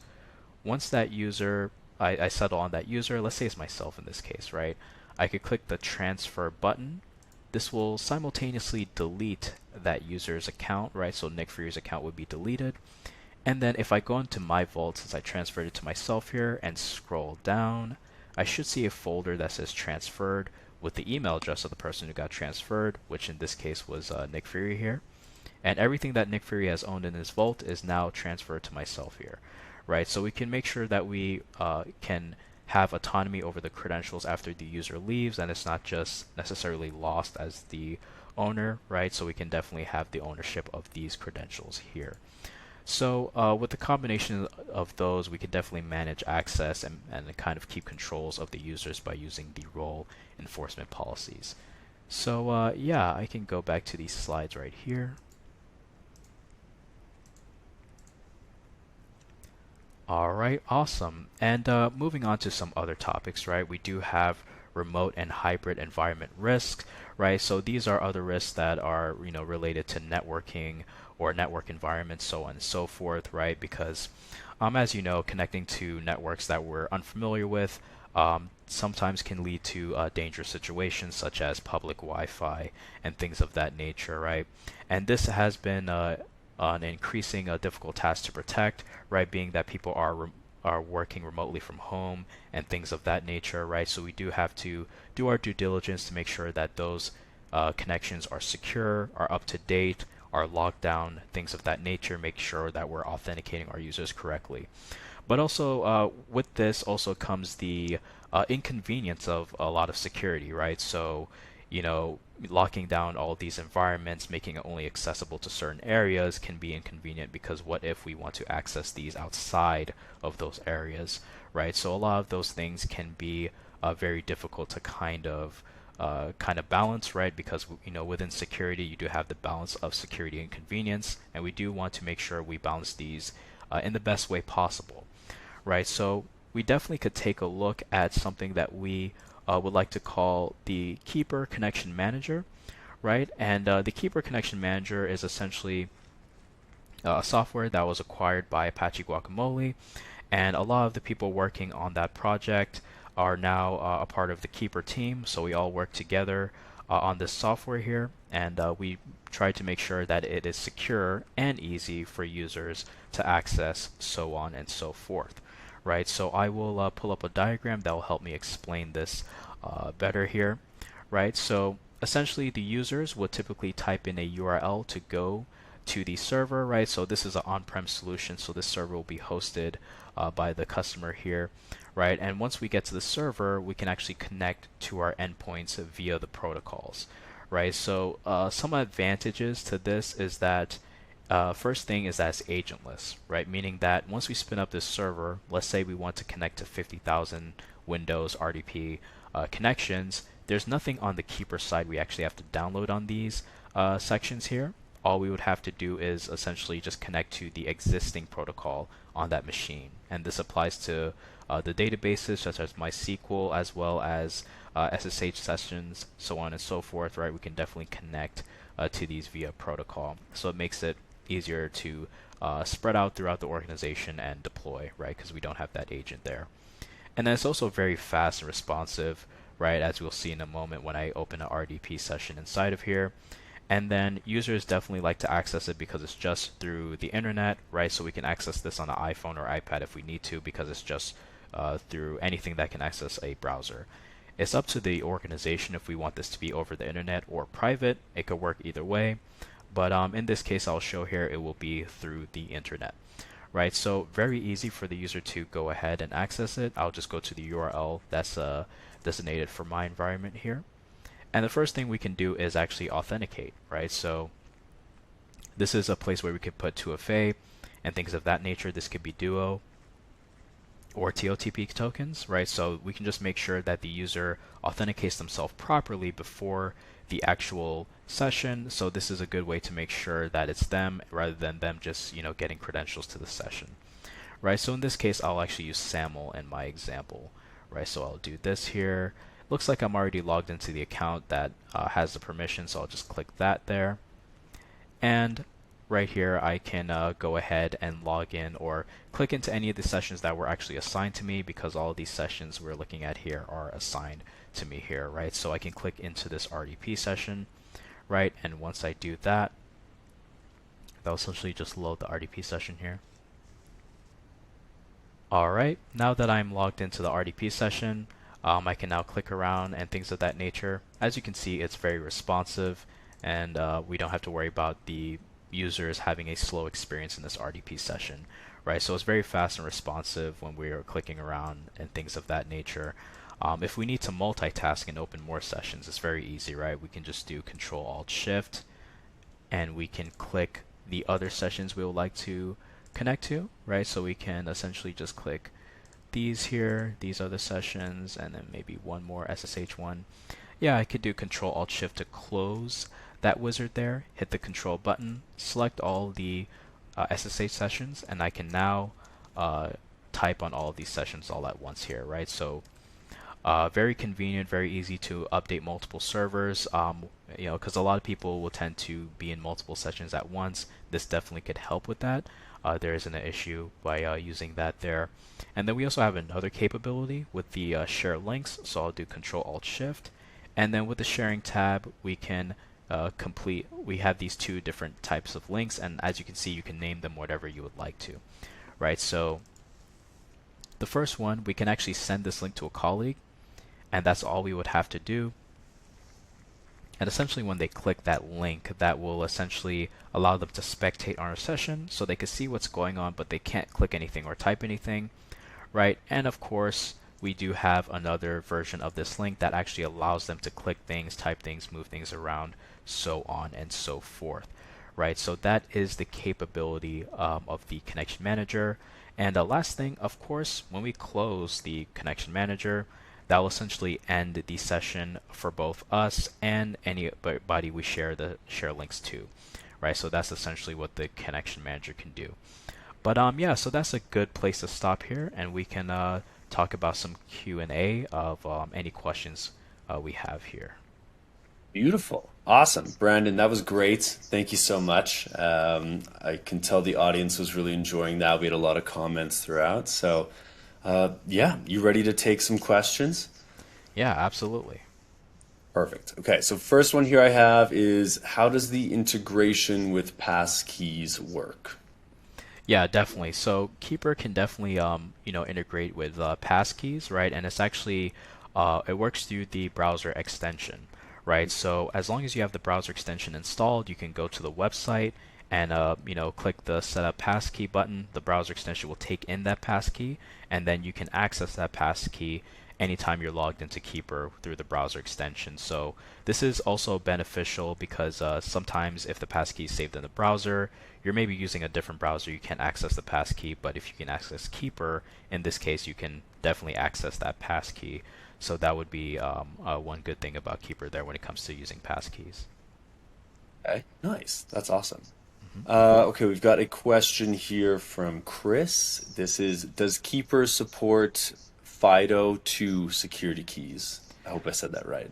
Once that user, I settle on that user, let's say it's myself in this case, right? I could click the transfer button. This will simultaneously delete that user's account, right? So Nick Fury's account would be deleted. And then if I go into my vault, since I transferred it to myself here, and scroll down, I should see a folder that says transferred with the email address of the person who got transferred, which in this case was Nick Fury here. And everything that Nick Fury has owned in his vault is now transferred to myself here, right? So we can make sure that we can have autonomy over the credentials after the user leaves, and it's not just necessarily lost as the owner, right? So we can definitely have the ownership of these credentials here. So with the combination of those, we can definitely manage access and kind of keep controls of the users by using the role enforcement policies. So yeah, I can go back to these slides right here. All right, awesome. And moving on to some other topics, right? We do have remote and hybrid environment risk, right? So these are other risks that are, related to networking or network environments, so on and so forth, right? Because as you know, connecting to networks that we're unfamiliar with sometimes can lead to dangerous situations such as public Wi-Fi and things of that nature, right? And this has been an increasing difficult task to protect, right? Being that people are working remotely from home and things of that nature, right? So we do have to do our due diligence to make sure that those connections are secure, are up to date, are locked down, things of that nature, make sure that we're authenticating our users correctly. But also with this also comes the inconvenience of a lot of security, right? So, locking down all these environments, making it only accessible to certain areas can be inconvenient, because what if we want to access these outside of those areas, right? So a lot of those things can be very difficult to kind of balance, right? Because within security you do have the balance of security and convenience, and we do want to make sure we balance these in the best way possible, right? So we definitely could take a look at something that we would like to call the Keeper Connection Manager, right? And the Keeper Connection Manager is essentially a software that was acquired by Apache Guacamole, and a lot of the people working on that project are now a part of the Keeper team. So we all work together on this software here, and we try to make sure that it is secure and easy for users to access, so on and so forth, right? So I will pull up a diagram that will help me explain this better here, right? So essentially the users would typically type in a URL to go to the server, right? So this is an on-prem solution, so this server will be hosted by the customer here, right? And once we get to the server, we can actually connect to our endpoints via the protocols, right? So some advantages to this is that first thing is that it's agentless, right? Meaning that once we spin up this server, let's say we want to connect to 50,000 Windows RDP connections, there's nothing on the keeper side we actually have to download on these sections here. All we would have to do is essentially just connect to the existing protocol on that machine. And this applies to the databases such as MySQL as well as SSH sessions, so on and so forth, right? We can definitely connect to these via protocol. So it makes it easier to spread out throughout the organization and deploy, right? Because we don't have that agent there. And then it's also very fast and responsive, right? As we'll see in a moment when I open an RDP session inside of here. And then users definitely like to access it because it's just through the internet, right? So we can access this on an iPhone or iPad if we need to, because it's just through anything that can access a browser. It's up to the organization if we want this to be over the internet or private. It could work either way. But in this case, I'll show here, it will be through the internet, right? So very easy for the user to go ahead and access it. I'll just go to the URL that's designated for my environment here. And the first thing we can do is actually authenticate, right? So this is a place where we could put 2FA and things of that nature. This could be Duo or TOTP tokens, right? So we can just make sure that the user authenticates themselves properly before the actual session. So this is a good way to make sure that it's them rather than them just, getting credentials to the session, right? So in this case, I'll actually use SAML in my example, right? So I'll do this here. Looks like I'm already logged into the account that has the permission, so I'll just click that there. And right here, I can go ahead and log in or click into any of the sessions that were actually assigned to me, because all of these sessions we're looking at here are assigned to me here, right? So I can click into this RDP session, right? And once I do that, that'll essentially just load the RDP session here. Alright, now that I'm logged into the RDP session, I can now click around and things of that nature. As you can see, it's very responsive, and we don't have to worry about the users having a slow experience in this RDP session, right? So it's very fast and responsive when we are clicking around and things of that nature. If we need to multitask and open more sessions, it's very easy, right? We can just do Control-Alt-Shift, and we can click the other sessions we would like to connect to, right? So we can essentially just click these here, these other sessions, and then maybe one more SSH one. Yeah, I could do Control-Alt-Shift to close that wizard there, hit the Control button, select all the SSH sessions, and I can now type on all of these sessions all at once here, right? So very convenient, very easy to update multiple servers, because a lot of people will tend to be in multiple sessions at once. This definitely could help with that. There isn't an issue by using that there. And then we also have another capability with the share links, so I'll do Control-Alt-Shift. And then with the sharing tab, we can we have these two different types of links, and as you can see, you can name them whatever you would like to, right? So the first one, we can actually send this link to a colleague, and that's all we would have to do. And essentially when they click that link, that will essentially allow them to spectate on our session, so they can see what's going on, but they can't click anything or type anything, right? And of course, we do have another version of this link that actually allows them to click things, type things, move things around, so on and so forth, right? So that is the capability of the connection manager. And the last thing, of course, when we close the connection manager, that will essentially end the session for both us and anybody we share the share links to, right? So that's essentially what the connection manager can do. But yeah, so that's a good place to stop here, and we can talk about some Q&A of any questions we have here.
Beautiful. Awesome. Brandon, that was great. Thank you so much. I can tell the audience was really enjoying that. We had a lot of comments throughout. So yeah, you ready to take some questions?
Yeah, absolutely.
Perfect. Okay, so first one here I have is, how does the integration with passkeys work?
Yeah, definitely. So Keeper can definitely integrate with passkeys, right? And it's actually it works through the browser extension, right? So as long as you have the browser extension installed, you can go to the website and click the setup passkey button, the browser extension will take in that passkey, and then you can access that passkey anytime you're logged into Keeper through the browser extension. So this is also beneficial because sometimes if the passkey is saved in the browser, you're maybe using a different browser, you can't access the passkey, but if you can access Keeper, in this case, you can definitely access that passkey. So that would be one good thing about Keeper there when it comes to using passkeys.
Okay, nice. That's awesome.
Mm-hmm.
Okay, we've got a question here from Chris. This is, does Keeper support FIDO2 security keys? I hope I said that right.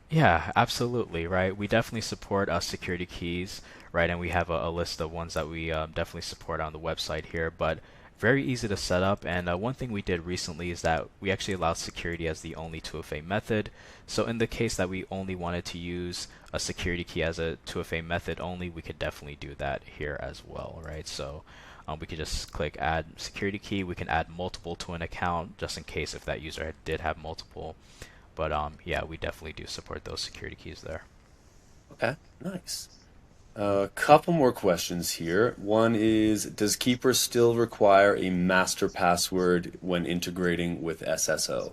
Yeah, absolutely, right? We definitely support security keys, right? And we have a list of ones that we definitely support on the website here, but very easy to set up. And one thing we did recently is that we actually allowed security as the only 2FA method. So in the case that we only wanted to use a security key as a 2FA method only, we could definitely do that here as well, right? So we could just click add security key. We can add multiple to an account just in case if that user did have multiple. But yeah, we definitely do support those security keys there.
Okay, nice. A couple more questions here. One is, does Keeper still require a master password when integrating with SSO?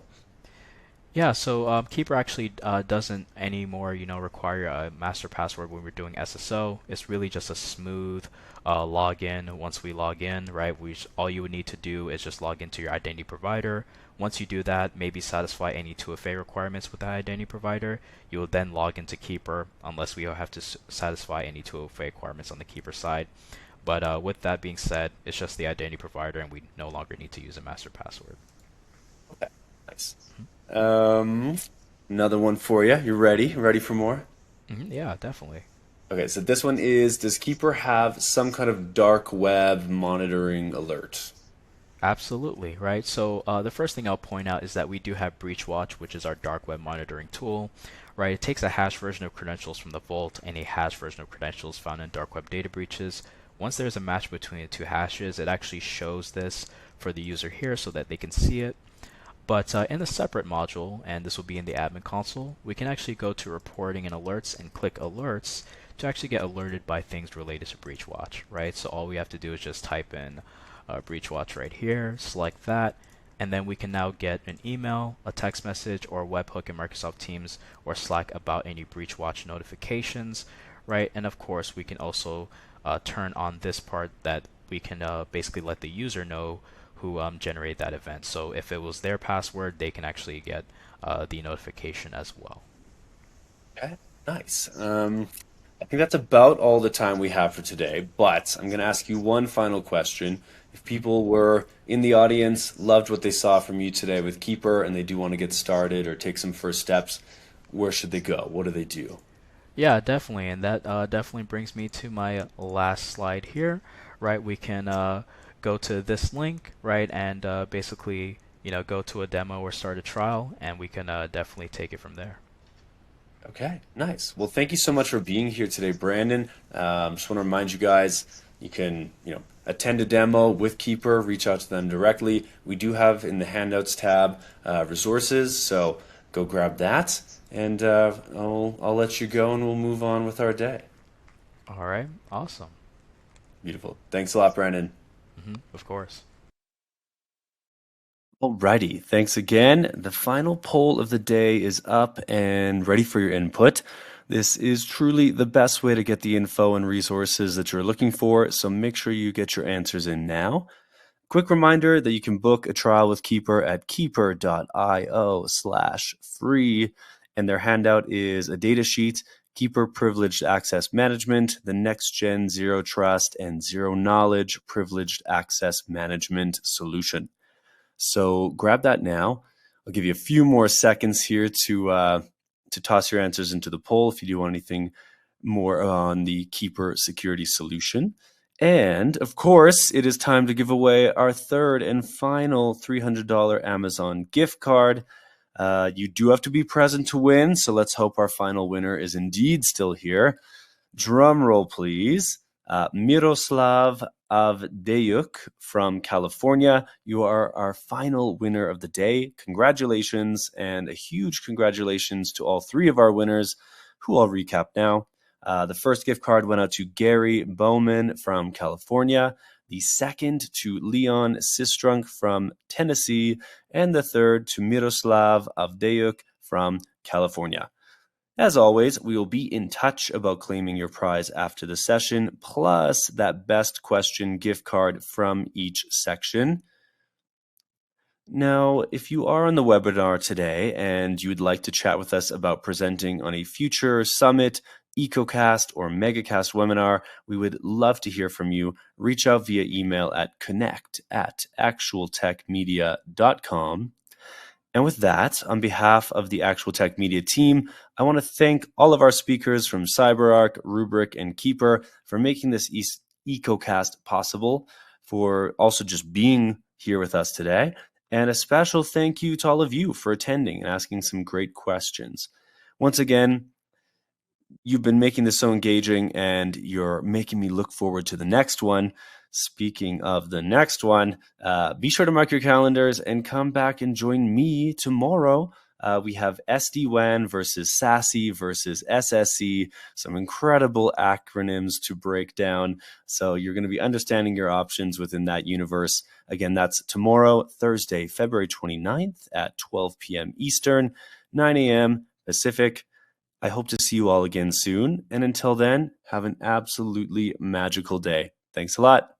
Yeah, so Keeper actually doesn't anymore, require a master password when we're doing SSO. It's really just a smooth login. Once we log in, right, all you would need to do is just log into your identity provider. Once you do that, maybe satisfy any 2FA requirements with that identity provider. You will then log into Keeper, unless we have to satisfy any 2FA requirements on the Keeper side. But with that being said, it's just the identity provider, and we no longer need to use a master password.
Okay, nice. Another one for you. You ready? Ready for more?
Yeah, definitely.
Okay, so this one is, does Keeper have some kind of dark web monitoring alert?
Absolutely, right? So the first thing I'll point out is that we do have BreachWatch, which is our dark web monitoring tool, right? It takes a hash version of credentials from the vault and a hash version of credentials found in dark web data breaches. Once there's a match between the two hashes, it actually shows this for the user here so that they can see it. But in a separate module, and this will be in the admin console, we can actually go to reporting and alerts and click alerts to actually get alerted by things related to BreachWatch, right? So all we have to do is just type in BreachWatch right here, select that, and then we can now get an email, a text message, or a webhook in Microsoft Teams or Slack about any BreachWatch notifications, right? And of course, we can also turn on this part that we can basically let the user know who generate that event. So if it was their password, they can actually get the notification as well.
Okay, nice. I think that's about all the time we have for today, but I'm going to ask you one final question. If people were in the audience, loved what they saw from you today with Keeper, and they do want to get started or take some first steps, where should they go? What do they do?
Yeah, definitely, and that definitely brings me to my last slide here, right? We can go to this link, right, and basically, go to a demo or start a trial, and we can definitely take it from there.
Okay, nice. Well, thank you so much for being here today, Brandon. Just want to remind you guys, you can, attend a demo with Keeper, reach out to them directly. We do have in the handouts tab resources, so go grab that, and I'll let you go, and we'll move on with our day.
All right, awesome.
Beautiful. Thanks a lot, Brandon.
Of course.
Alrighty, thanks again. The final poll of the day is up and ready for your input. This is truly the best way to get the info and resources that you're looking for, so make sure you get your answers in now. Quick reminder that you can book a trial with Keeper at keeper.io/free, and their handout is a data sheet, Keeper Privileged Access Management, the Next Gen Zero Trust and Zero Knowledge Privileged Access Management Solution. So grab that now. I'll give you a few more seconds here to toss your answers into the poll if you do want anything more on the Keeper security solution. And of course, it is time to give away our third and final $300 Amazon gift card. You do have to be present to win, so let's hope our final winner is indeed still here. Drum roll, please. Miroslav Avdeyuk from California. You are our final winner of the day. Congratulations, and a huge congratulations to all three of our winners, who I'll recap now. The first gift card went out to Gary Bowman from California, the second to Leon Sistrunk from Tennessee, and the third to Miroslav Avdeyuk from California. As always, we will be in touch about claiming your prize after the session, plus that best question gift card from each section. Now, if you are on the webinar today and you would like to chat with us about presenting on a future summit, EcoCast, or MegaCast webinar, we would love to hear from you. Reach out via email at connect@actualtechmedia.com. And with that, on behalf of the Actual Tech Media team, I want to thank all of our speakers from CyberArk, Rubrik, and Keeper for making this EcoCast possible, for also just being here with us today. And a special thank you to all of you for attending and asking some great questions. Once again, you've been making this so engaging, and you're making me look forward to the next one. Speaking of the next one, be sure to mark your calendars and come back and join me tomorrow. We have SD-WAN versus SASE versus SSE, some incredible acronyms to break down. So you're going to be understanding your options within that universe. Again, that's tomorrow, Thursday, February 29th at 12 p.m. Eastern, 9 a.m. Pacific. I hope to see you all again soon. And until then, have an absolutely magical day. Thanks a lot.